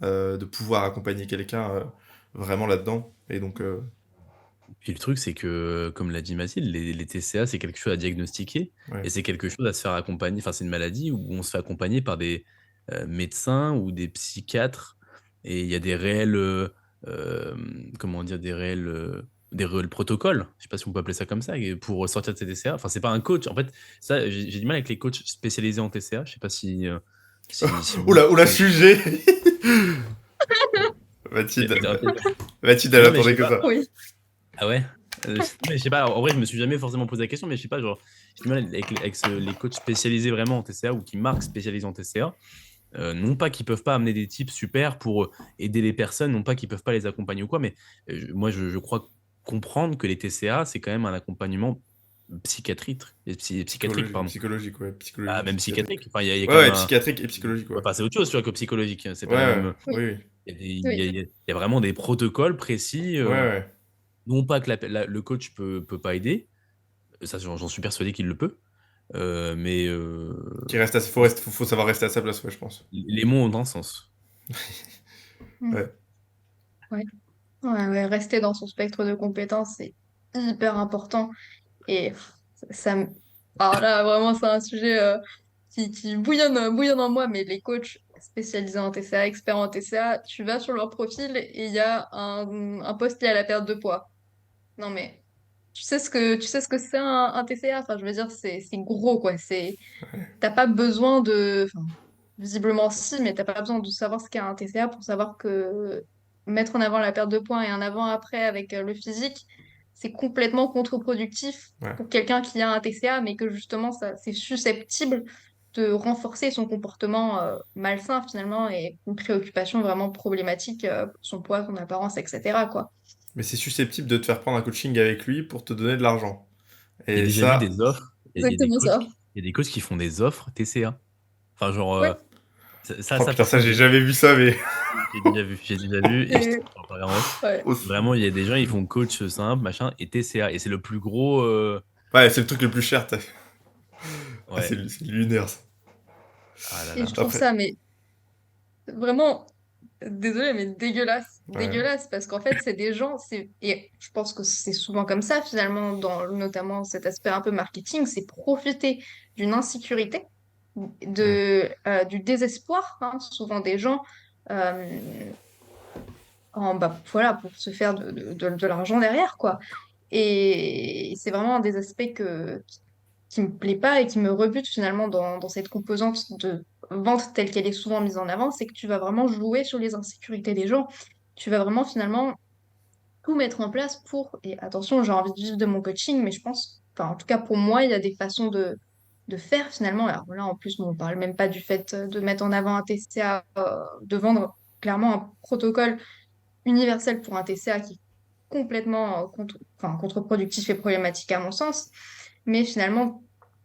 [SPEAKER 3] de pouvoir accompagner quelqu'un vraiment là-dedans et donc
[SPEAKER 1] Puis le truc, c'est que, comme l'a dit Mathilde, les TCA, c'est quelque chose à diagnostiquer et
[SPEAKER 3] ouais.
[SPEAKER 1] c'est quelque chose à se faire accompagner. Enfin, c'est une maladie où on se fait accompagner par des médecins ou des psychiatres et il y a des réels, comment dire, des réels protocoles. Je sais pas si on peut appeler ça comme ça, et pour sortir de ces TCA. Enfin, c'est pas un coach. En fait, ça, j'ai du mal avec les coachs spécialisés en TCA. Je sais pas si vous.
[SPEAKER 3] Oula sujet.
[SPEAKER 1] Mais,
[SPEAKER 3] Mathilde
[SPEAKER 1] mais
[SPEAKER 3] Mathilde elle
[SPEAKER 1] non, mais je
[SPEAKER 3] attendait
[SPEAKER 1] sais
[SPEAKER 3] que
[SPEAKER 1] pas.
[SPEAKER 3] ça.
[SPEAKER 2] Oui.
[SPEAKER 1] Ah ouais? Non, mais je sais pas, en vrai, je me suis jamais forcément posé la question, mais je sais pas, genre, j'ai du mal avec les coachs spécialisés vraiment en TCA ou qui marquent spécialisés en TCA. Non pas qu'ils peuvent pas amener des tips super pour aider les personnes, non pas qu'ils peuvent pas les accompagner ou quoi, mais moi, je crois comprendre que les TCA, c'est quand même un accompagnement psychiatrique, psychiatrique, pardon.
[SPEAKER 3] Psychologique, ouais,
[SPEAKER 1] Ah,
[SPEAKER 3] psychologique,
[SPEAKER 1] même
[SPEAKER 3] psychiatrique.
[SPEAKER 1] psychiatrique. Enfin, il y a
[SPEAKER 3] Ouais,
[SPEAKER 1] quand même
[SPEAKER 3] ouais,
[SPEAKER 1] un.
[SPEAKER 3] psychiatrique et psychologique, ouais.
[SPEAKER 1] Enfin, c'est autre chose, tu vois, que psychologique, hein. C'est pas
[SPEAKER 3] Ouais,
[SPEAKER 1] la
[SPEAKER 3] ouais,
[SPEAKER 1] même.
[SPEAKER 2] Oui,
[SPEAKER 3] oui, oui.
[SPEAKER 2] oui.
[SPEAKER 1] Il y a vraiment des protocoles précis.
[SPEAKER 3] Ouais, ouais.
[SPEAKER 1] Non pas que le coach peut pas aider, ça j'en suis persuadé qu'il le peut, mais
[SPEAKER 3] Faut savoir rester à sa place, ouais, je pense.
[SPEAKER 1] les mots ont un sens.
[SPEAKER 2] Mm.
[SPEAKER 3] Ouais.
[SPEAKER 2] Ouais. Ouais, ouais, rester dans son spectre de compétences, c'est hyper important. Et alors là, vraiment, c'est un sujet qui bouillonne en moi, mais les coachs spécialisés en TCA, experts en TCA, tu vas sur leur profil et il y a un post lié à la perte de poids. Non, mais tu sais ce que c'est un TCA? Enfin, je veux dire, c'est gros, quoi. T'as pas besoin enfin, visiblement si, mais t'as pas besoin de savoir ce qu'est un TCA pour savoir que mettre en avant la perte de poids et un avant-après avec le physique, c'est complètement contre-productif
[SPEAKER 3] Ouais.
[SPEAKER 2] pour quelqu'un qui a un TCA, mais que justement, c'est susceptible de renforcer son comportement malsain finalement et une préoccupation vraiment problématique pour son poids, son apparence, etc., quoi.
[SPEAKER 3] Mais c'est susceptible de te faire prendre un coaching avec lui pour te donner de l'argent.
[SPEAKER 1] J'ai
[SPEAKER 3] Et
[SPEAKER 1] déjà vu
[SPEAKER 3] ça,
[SPEAKER 1] des offres, il y a des
[SPEAKER 2] Exactement
[SPEAKER 1] coachs
[SPEAKER 2] ça.
[SPEAKER 1] il y a des coachs qui font des offres TCA. Enfin genre,
[SPEAKER 2] Ouais.
[SPEAKER 3] oh putain,
[SPEAKER 1] par
[SPEAKER 3] ça
[SPEAKER 1] contre,
[SPEAKER 3] j'ai jamais vu ça, mais
[SPEAKER 1] j'ai déjà vu et je
[SPEAKER 2] Et-
[SPEAKER 1] t'en parlerai en off.
[SPEAKER 2] ouais.
[SPEAKER 3] oh,
[SPEAKER 1] Vraiment, il y a des gens, ils font coach simple, machin et TCA et c'est le plus gros,
[SPEAKER 3] ouais, c'est le truc le plus cher. Ah,
[SPEAKER 1] ouais.
[SPEAKER 3] c'est lunaire ça.
[SPEAKER 1] Ah là
[SPEAKER 2] Et
[SPEAKER 1] là.
[SPEAKER 2] je trouve
[SPEAKER 3] Après,
[SPEAKER 2] ça, mais vraiment, désolée, mais dégueulasse.
[SPEAKER 3] ouais,
[SPEAKER 2] Dégueulasse, parce qu'en fait, c'est des gens, et je pense que c'est souvent comme ça, finalement, dans notamment cet aspect un peu marketing, c'est profiter d'une insécurité.
[SPEAKER 3] Mmh.
[SPEAKER 2] du désespoir, hein, souvent des gens, euh, voilà, pour se faire de l'argent derrière, quoi. Et c'est vraiment un des aspects qui me plaît pas et qui me rebute finalement dans cette composante de vente telle qu'elle est souvent mise en avant, c'est que tu vas vraiment jouer sur les insécurités des gens. Tu vas vraiment finalement tout mettre en place et attention, j'ai envie de vivre de mon coaching, mais je pense, enfin en tout cas pour moi, il y a des façons de faire finalement. Alors là, en plus, bon, on parle même pas du fait de mettre en avant un TCA, de vendre clairement un protocole universel pour un TCA qui est complètement enfin, contre-productif et problématique à mon sens. Mais finalement,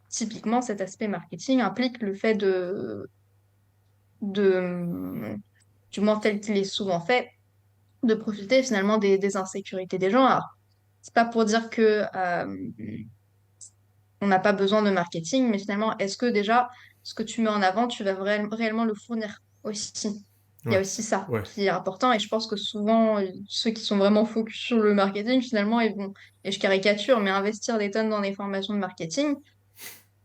[SPEAKER 2] typiquement, cet aspect marketing implique le fait de du moins tel qu'il est souvent fait, de profiter finalement des insécurités des gens. Alors, c'est pas pour dire que on n'a pas besoin de marketing, mais finalement, est-ce que déjà, ce que tu mets en avant, tu vas réellement le fournir aussi? Il y a
[SPEAKER 3] Ouais.
[SPEAKER 2] aussi ça
[SPEAKER 3] Ouais.
[SPEAKER 2] qui est important, et je pense que souvent, ceux qui sont vraiment focus sur le marketing, finalement, ils vont, et je caricature, mais investir des tonnes dans des formations de marketing,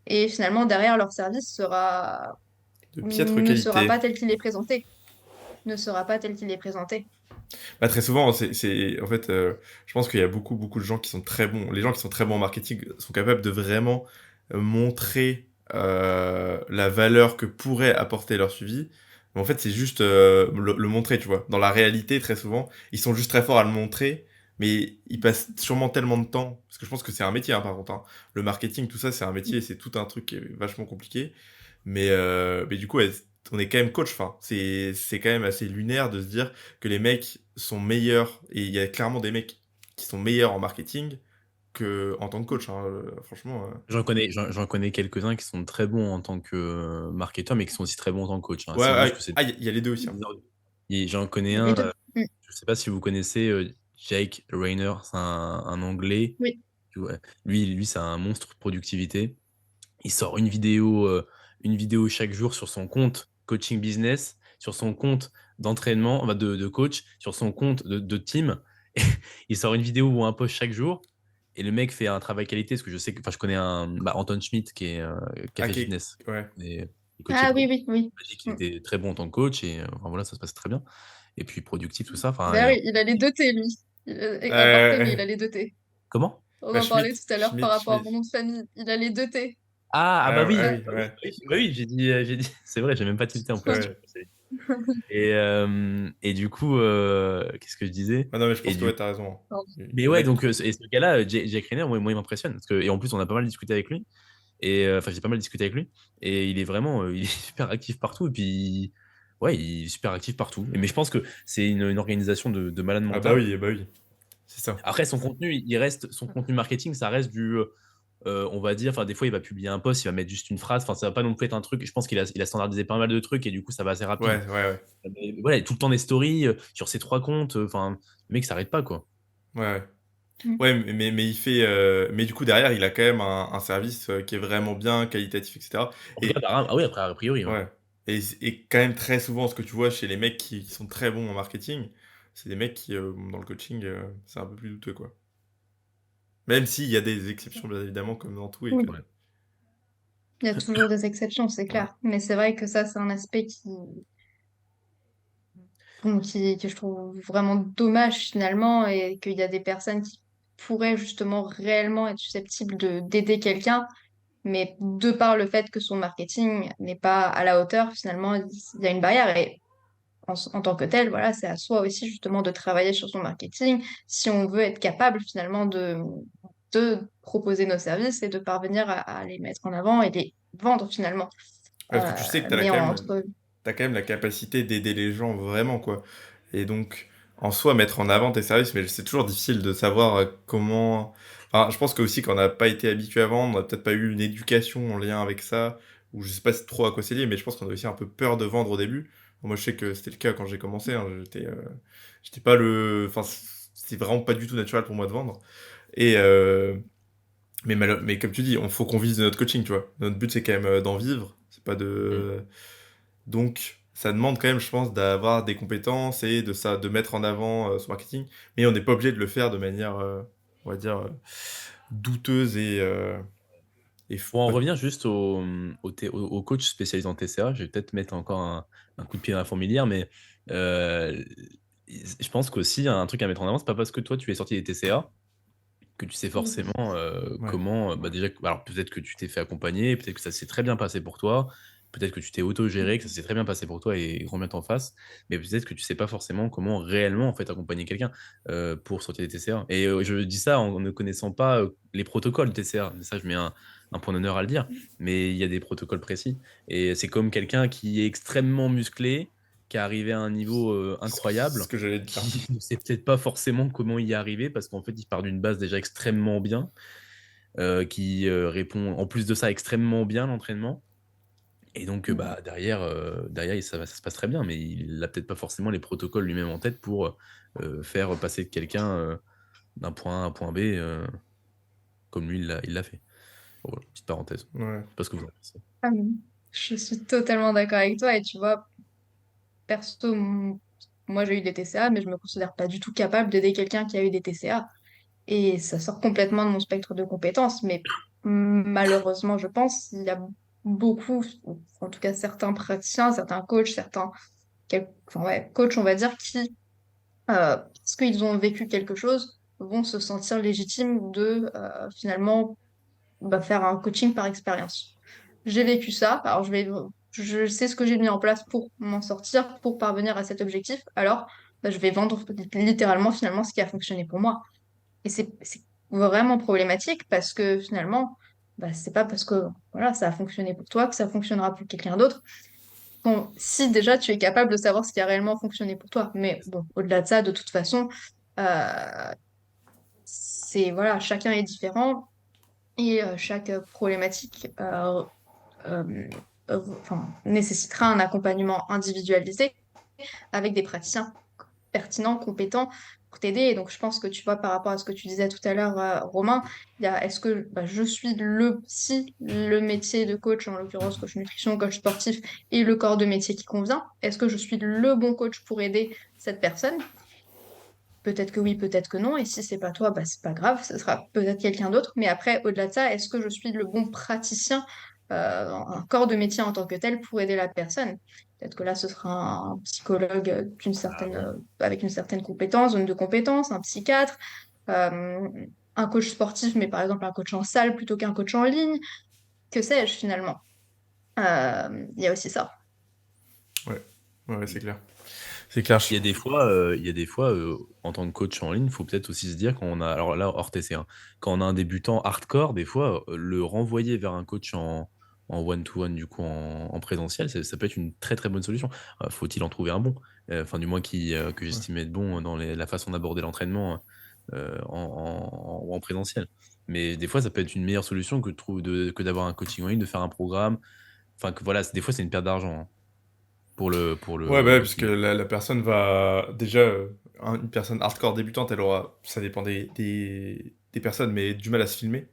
[SPEAKER 2] et finalement, derrière, leur service
[SPEAKER 3] De piètre
[SPEAKER 2] ne sera
[SPEAKER 3] qualité.
[SPEAKER 2] pas tel qu'il est présenté. Ne sera pas tel qu'il est présenté.
[SPEAKER 3] Bah, très souvent, en fait, je pense qu'il y a beaucoup, beaucoup de gens qui sont très bons. Les gens qui sont très bons en marketing sont capables de vraiment montrer la valeur que pourrait apporter leur suivi. Mais en fait, c'est juste le montrer, tu vois. Dans la réalité, très souvent, ils sont juste très forts à le montrer, mais ils passent sûrement tellement de temps. Parce que je pense que c'est un métier, hein, par contre, hein. Le marketing, tout ça, c'est un métier, c'est tout un truc qui est vachement compliqué. Mais du coup, ouais, on est quand même coach. Enfin, c'est quand même assez lunaire de se dire que les mecs sont meilleurs. Et il y a clairement des mecs qui sont meilleurs en marketing que en tant que coach, hein, franchement.
[SPEAKER 1] J'en connais quelques-uns qui sont très bons en tant que marketeurs, mais qui sont aussi très bons en tant que coach, hein.
[SPEAKER 3] Ouais,
[SPEAKER 1] C'est juste
[SPEAKER 3] ouais.
[SPEAKER 1] que c'est
[SPEAKER 3] Ah, il y a les deux aussi, hein.
[SPEAKER 1] et j'en connais
[SPEAKER 2] Les
[SPEAKER 1] un,
[SPEAKER 2] deux. Mm.
[SPEAKER 1] je sais pas si vous connaissez Jake Rayner, c'est un Anglais.
[SPEAKER 2] Oui.
[SPEAKER 1] Ouais. Lui, c'est un monstre de productivité. Il sort une vidéo chaque jour sur son compte coaching business, sur son compte d'entraînement, enfin de coach, sur son compte de team. Il sort une vidéo ou un post chaque jour. Et le mec fait un travail qualité, parce que je sais que, enfin, je connais Anton Schmidt qui est
[SPEAKER 3] Ah,
[SPEAKER 1] Café Fitness.
[SPEAKER 3] ouais.
[SPEAKER 1] Et il coachait
[SPEAKER 2] Ah
[SPEAKER 1] pour
[SPEAKER 2] oui,
[SPEAKER 1] lui.
[SPEAKER 2] oui, oui.
[SPEAKER 1] Il m'a dit qu'il
[SPEAKER 2] Mm.
[SPEAKER 1] était très bon en tant que coach et enfin, voilà, ça se passe très bien. Et puis productif, tout ça. Enfin,
[SPEAKER 2] Ben oui, il a les deux T, lui. Aparté, mais il a les deux T.
[SPEAKER 1] comment?
[SPEAKER 2] On
[SPEAKER 3] Bah,
[SPEAKER 2] en parlait
[SPEAKER 3] Schmitt,
[SPEAKER 2] tout à l'heure par
[SPEAKER 3] Schmitt,
[SPEAKER 2] rapport à
[SPEAKER 3] Schmitt.
[SPEAKER 2] mon nom de famille. Il a les deux T.
[SPEAKER 1] Ah bah
[SPEAKER 3] Ah, ah
[SPEAKER 1] oui,
[SPEAKER 3] oui, ouais.
[SPEAKER 1] bah oui, j'ai dit, c'est vrai, j'ai même pas tilté en plus. Tu
[SPEAKER 3] Ouais.
[SPEAKER 1] vois, et du coup, qu'est-ce que je disais?
[SPEAKER 3] Ah non, mais je
[SPEAKER 1] Et
[SPEAKER 3] pense que
[SPEAKER 1] du
[SPEAKER 3] ouais, t'as raison, hein.
[SPEAKER 2] Pardon.
[SPEAKER 3] Il
[SPEAKER 1] Mais
[SPEAKER 3] y en
[SPEAKER 1] ouais,
[SPEAKER 3] a qui.
[SPEAKER 1] donc et ce gars-là, Jake Reiner, moi, il m'impressionne parce que et en plus on a pas mal discuté avec lui et enfin j'ai pas mal discuté avec lui et il est vraiment il est super actif partout et puis ouais, il est super actif partout. Mais je pense que c'est une organisation de malade
[SPEAKER 3] Ah
[SPEAKER 1] mental.
[SPEAKER 3] bah oui. C'est ça.
[SPEAKER 1] Après son contenu, il reste son contenu marketing, ça reste on va dire, enfin des fois il va publier un post, il va mettre juste une phrase, enfin ça va pas non plus être un truc. Je pense qu'il a standardisé pas mal de trucs et du coup ça va assez rapide.
[SPEAKER 3] Ouais, ouais, ouais.
[SPEAKER 1] Mais voilà, tout le temps des stories sur ses trois comptes, enfin le mec s'arrête pas quoi.
[SPEAKER 3] Ouais, ouais.
[SPEAKER 2] Mm.
[SPEAKER 3] Ouais, mais il fait. Mais du coup, derrière, il a quand même un service qui est vraiment bien, qualitatif, etc.
[SPEAKER 1] En tout cas,
[SPEAKER 3] Et,
[SPEAKER 1] ah oui, après a priori. Ouais.
[SPEAKER 3] ouais. Et quand même, très souvent, ce que tu vois chez les mecs qui sont très bons en marketing, c'est des mecs qui, dans le coaching, c'est un peu plus douteux, quoi. Même s'il y a des exceptions, bien évidemment, comme dans tout. Et que...
[SPEAKER 2] Oui.
[SPEAKER 1] Ouais.
[SPEAKER 2] Il y a toujours des exceptions, c'est
[SPEAKER 3] Ouais.
[SPEAKER 2] clair. Mais c'est vrai que ça, c'est un aspect que je trouve vraiment dommage finalement, et qu'il y a des personnes qui pourraient justement réellement être susceptibles d'aider quelqu'un, mais de par le fait que son marketing n'est pas à la hauteur, finalement, il y a une barrière. Et en tant que tel, voilà, c'est à soi aussi justement de travailler sur son marketing si on veut être capable finalement de proposer nos services et de parvenir à les mettre en avant et les vendre finalement.
[SPEAKER 3] Parce que tu sais que
[SPEAKER 2] Mais entre...
[SPEAKER 3] t'as quand même la capacité d'aider les gens vraiment, quoi. Et donc, en soi, mettre en avant tes services, mais c'est toujours difficile de savoir comment. Enfin, je pense que aussi, quand on n'a pas été habitué à vendre, on n'a peut-être pas eu une éducation en lien avec ça, ou je sais pas trop à quoi c'est lié, mais je pense qu'on a aussi un peu peur de vendre au début. Moi, je sais que c'était le cas quand j'ai commencé, hein, j'étais pas le. Enfin, c'est vraiment pas du tout naturel pour moi de vendre. Et, mais comme tu dis, on faut qu'on vise de notre coaching, tu vois. Notre but, c'est quand même d'en vivre. C'est pas
[SPEAKER 1] Mm.
[SPEAKER 3] de. Donc, ça demande quand même, je pense, d'avoir des compétences et de mettre en avant son marketing. Mais on n'est pas obligé de le faire de manière, on va dire, douteuse et f
[SPEAKER 1] Pour en
[SPEAKER 3] bah
[SPEAKER 1] revenir juste au coach spécialisé en TCA, je vais peut-être mettre encore un coup de pied dans la fourmilière, mais heu, je pense qu'aussi, il y a un truc à mettre en avant, c'est pas parce que toi, tu es sorti des TCA que tu sais
[SPEAKER 2] Mmh.
[SPEAKER 1] forcément,
[SPEAKER 3] ouais.
[SPEAKER 1] comment, bah, déjà que alors peut-être que tu t'es fait accompagner, peut-être que ça s'est très bien passé pour toi, peut-être que tu t'es
[SPEAKER 2] Mmh.
[SPEAKER 1] autogéré, que ça s'est très bien passé pour toi et grand bien t'en fasse, mais peut-être que tu sais pas forcément comment réellement, en fait, accompagner quelqu'un, pour sortir des TCA et je dis ça en ne connaissant pas, les protocoles TCA. Ça, je mets un point d'honneur à le dire, mais il y a des protocoles précis et c'est comme quelqu'un qui est extrêmement musclé, qui est arrivé à un niveau,
[SPEAKER 3] C'est ce
[SPEAKER 1] incroyable,
[SPEAKER 3] que j'allais te dire.
[SPEAKER 1] qui ne sait peut-être pas forcément comment y arriver parce qu'en fait, il part d'une base déjà extrêmement bien, qui, répond en plus de ça extrêmement bien à l'entraînement et donc,
[SPEAKER 2] Mmh.
[SPEAKER 1] bah, derrière ça se passe très bien, mais il a peut-être pas forcément les protocoles lui-même en tête pour, faire passer quelqu'un, d'un point A à un point B, comme lui il l'a fait. Bon, voilà, petite parenthèse.
[SPEAKER 3] Ouais.
[SPEAKER 1] Je sais pas ce que vous en pensez?
[SPEAKER 2] Ah, je suis totalement d'accord avec toi et tu vois, perso, moi j'ai eu des TCA, mais je me considère pas du tout capable d'aider quelqu'un qui a eu des TCA. Et ça sort complètement de mon spectre de compétences, mais malheureusement, je pense, il y a beaucoup, ou en tout cas certains praticiens, certains coachs, enfin, ouais, coachs, on va dire, qui, parce qu'ils ont vécu quelque chose, vont se sentir légitimes de finalement faire un coaching par expérience. J'ai vécu ça, alors je sais ce que j'ai mis en place pour m'en sortir, pour parvenir à cet objectif, alors je vais vendre littéralement finalement ce qui a fonctionné pour moi. Et c'est vraiment problématique parce que finalement, c'est pas parce que voilà, ça a fonctionné pour toi que ça fonctionnera pour quelqu'un d'autre. Bon, si déjà tu es capable de savoir ce qui a réellement fonctionné pour toi. Mais bon, au-delà de ça, de toute façon, euh, c'est voilà, chacun est différent et chaque problématique euh, nécessitera un accompagnement individualisé avec des praticiens pertinent, compétent pour t'aider. Et donc, je pense que tu vois, par rapport à ce que tu disais tout à l'heure, Romain, il y a est-ce que je suis si le métier de coach, en l'occurrence coach nutrition, coach sportif, est le corps de métier qui convient, est-ce que je suis le bon coach pour aider cette personne? Peut-être que oui, peut-être que non. Et si c'est pas toi, c'est pas grave, ce sera peut-être quelqu'un d'autre. Mais après, au-delà de ça, est-ce que je suis le bon praticien, un corps de métier en tant que tel pour aider la personne? Peut-être que là, ce sera un psychologue
[SPEAKER 1] Ah oui.
[SPEAKER 2] avec une certaine compétence, zone de compétence, un psychiatre, euh, un coach sportif, mais par exemple un coach en salle plutôt qu'un coach en ligne. Que sais-je finalement? Il y a aussi ça.
[SPEAKER 3] Ouais. Ouais, c'est clair. C'est clair.
[SPEAKER 1] Il y a des fois, en tant que coach en ligne, il faut peut-être aussi se dire quand on a alors là, hors TC, hein, quand on a un débutant hardcore, des fois, le renvoyer vers un coach en one to one, du coup, en présentiel, ça peut être une très, très bonne solution. Faut-il en trouver un bon? Enfin, du moins que
[SPEAKER 3] Ouais.
[SPEAKER 1] j'estime être bon dans la façon d'aborder l'entraînement, en présentiel. Mais des fois, ça peut être une meilleure solution que d'avoir un coaching en ligne, de faire un programme. Enfin, que voilà, des fois, c'est une perte d'argent, hein,
[SPEAKER 3] Ouais, bah, ouais,
[SPEAKER 1] le
[SPEAKER 3] puisque
[SPEAKER 1] client.
[SPEAKER 3] la personne va déjà, une personne hardcore débutante, elle aura, ça dépend des personnes, mais du mal à se filmer.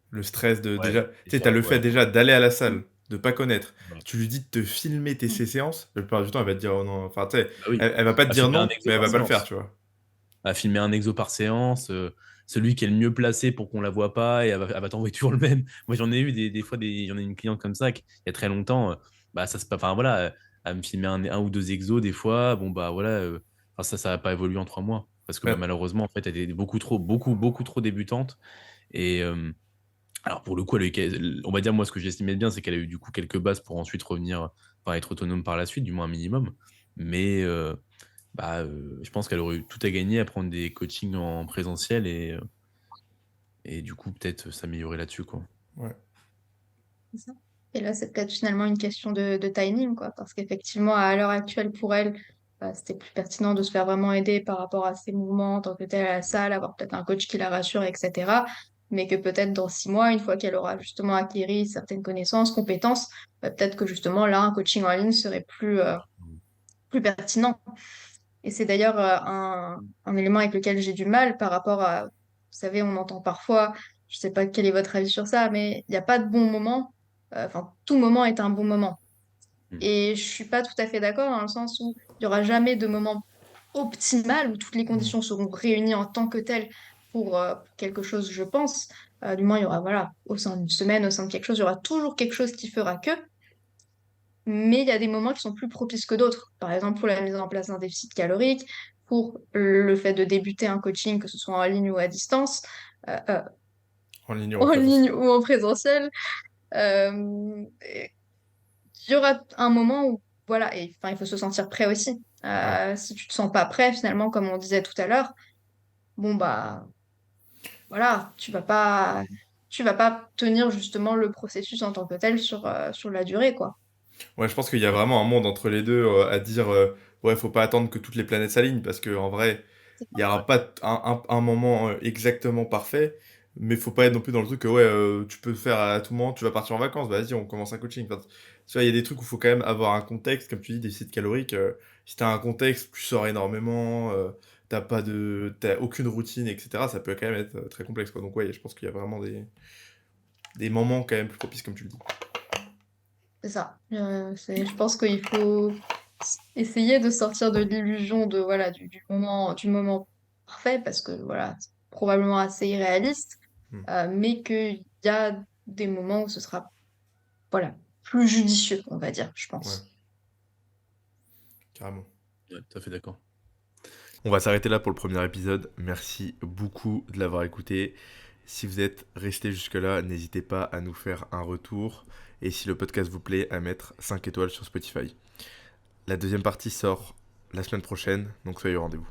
[SPEAKER 3] Le stress de
[SPEAKER 1] Ouais,
[SPEAKER 3] déjà, tu sais,
[SPEAKER 1] déjà,
[SPEAKER 3] t'as le fait
[SPEAKER 1] ouais.
[SPEAKER 3] déjà d'aller à la salle, de pas connaître.
[SPEAKER 1] Ouais.
[SPEAKER 3] Tu lui dis de te filmer tes
[SPEAKER 2] Mm.
[SPEAKER 3] séances, la plupart du temps, elle va te dire oh non. Enfin, tu sais,
[SPEAKER 1] Bah oui,
[SPEAKER 3] elle va pas te
[SPEAKER 1] à
[SPEAKER 3] dire
[SPEAKER 1] filmer un
[SPEAKER 3] non,
[SPEAKER 1] exo
[SPEAKER 3] mais elle
[SPEAKER 1] par
[SPEAKER 3] va pas le faire,
[SPEAKER 1] séance.
[SPEAKER 3] tu vois.
[SPEAKER 1] À filmer un exo par séance, celui qui est le mieux placé pour qu'on la voit pas et elle va t'envoyer toujours le même. Moi, j'en ai eu des fois, j'en ai une cliente comme ça, il y a très longtemps, enfin voilà, à me filmer un ou deux exos des fois, bon bah voilà, enfin, ça va pas évoluer en 3 mois. Parce que bah,
[SPEAKER 3] Ouais,
[SPEAKER 1] malheureusement, en fait, elle est beaucoup trop débutante. Et alors pour le coup, on va dire, moi, ce que j'estimais bien, c'est qu'elle a eu du coup quelques bases pour ensuite revenir, enfin être autonome par la suite, du moins un minimum. Mais je pense qu'elle aurait eu tout à gagner à prendre des coachings en présentiel et du coup, peut-être s'améliorer là-dessus, quoi.
[SPEAKER 3] ouais.
[SPEAKER 2] C'est ça. Et là, c'est peut-être finalement une question de timing, quoi, parce qu'effectivement, à l'heure actuelle, pour elle, c'était plus pertinent de se faire vraiment aider par rapport à ses mouvements en tant que telle à la salle, avoir peut-être un coach qui la rassure, etc. Mais que peut-être dans 6 mois, une fois qu'elle aura justement acquis certaines connaissances, compétences, peut-être que justement là, un coaching en ligne serait plus pertinent. Et c'est d'ailleurs un élément avec lequel j'ai du mal par rapport à, vous savez, on entend parfois, je sais pas quel est votre avis sur ça, mais il n'y a pas de bon moment. Enfin, tout moment est un bon moment.
[SPEAKER 1] Mm.
[SPEAKER 2] Et je suis pas tout à fait d'accord dans le sens où il n'y aura jamais de moment optimal où toutes les
[SPEAKER 3] Mm.
[SPEAKER 2] conditions seront réunies en tant que telles pour quelque chose, je pense. Du moins, il y aura, voilà, au sein d'une semaine, au sein de quelque chose, il y aura toujours quelque chose qui fera que. Mais il y a des moments qui sont plus propices que d'autres. Par exemple, pour la mise en place d'un déficit calorique, pour le fait de débuter un coaching, que ce soit en ligne ou à distance, euh, euh,
[SPEAKER 3] En ligne ou en
[SPEAKER 2] en ligne
[SPEAKER 3] présentiel.
[SPEAKER 2] ou en présentiel. Il y aura un moment où, voilà, et enfin, il faut se sentir prêt aussi.
[SPEAKER 3] Ouais.
[SPEAKER 2] Si tu te sens pas prêt, finalement, comme on disait tout à l'heure, bon, bah, voilà, tu vas pas tenir justement le processus en tant que tel sur la durée, quoi.
[SPEAKER 3] Ouais, je pense qu'il y a vraiment un monde entre les deux à dire ouais, faut pas attendre que toutes les planètes s'alignent parce qu'en vrai, il y aura pas un moment exactement parfait, mais faut pas être non plus dans le truc que ouais, tu peux faire à tout moment, tu vas partir en vacances, bah, vas-y, on commence un coaching. Enfin, tu vois, il y a des trucs où il faut quand même avoir un contexte, comme tu dis, des sites caloriques. Si t'as un contexte, tu sors énormément, t'as aucune routine, etc. Ça peut quand même être très complexe, quoi. Donc ouais, je pense qu'il y a vraiment des moments quand même plus propices, comme tu le dis.
[SPEAKER 2] C'est ça. Je pense qu'il faut essayer de sortir de l'illusion de, voilà, du moment parfait, parce que voilà, c'est probablement assez irréaliste,
[SPEAKER 3] Hmm.
[SPEAKER 2] mais qu'il y a des moments où ce sera, voilà, plus judicieux, on va dire, je
[SPEAKER 3] Ouais,
[SPEAKER 2] pense.
[SPEAKER 3] carrément.
[SPEAKER 1] Ouais, tout à fait d'accord.
[SPEAKER 3] On va s'arrêter là pour le premier épisode. Merci beaucoup de l'avoir écouté. Si vous êtes resté jusque-là, n'hésitez pas à nous faire un retour. Et si le podcast vous plaît, à mettre 5 étoiles sur Spotify. La deuxième partie sort la semaine prochaine, donc soyez au rendez-vous.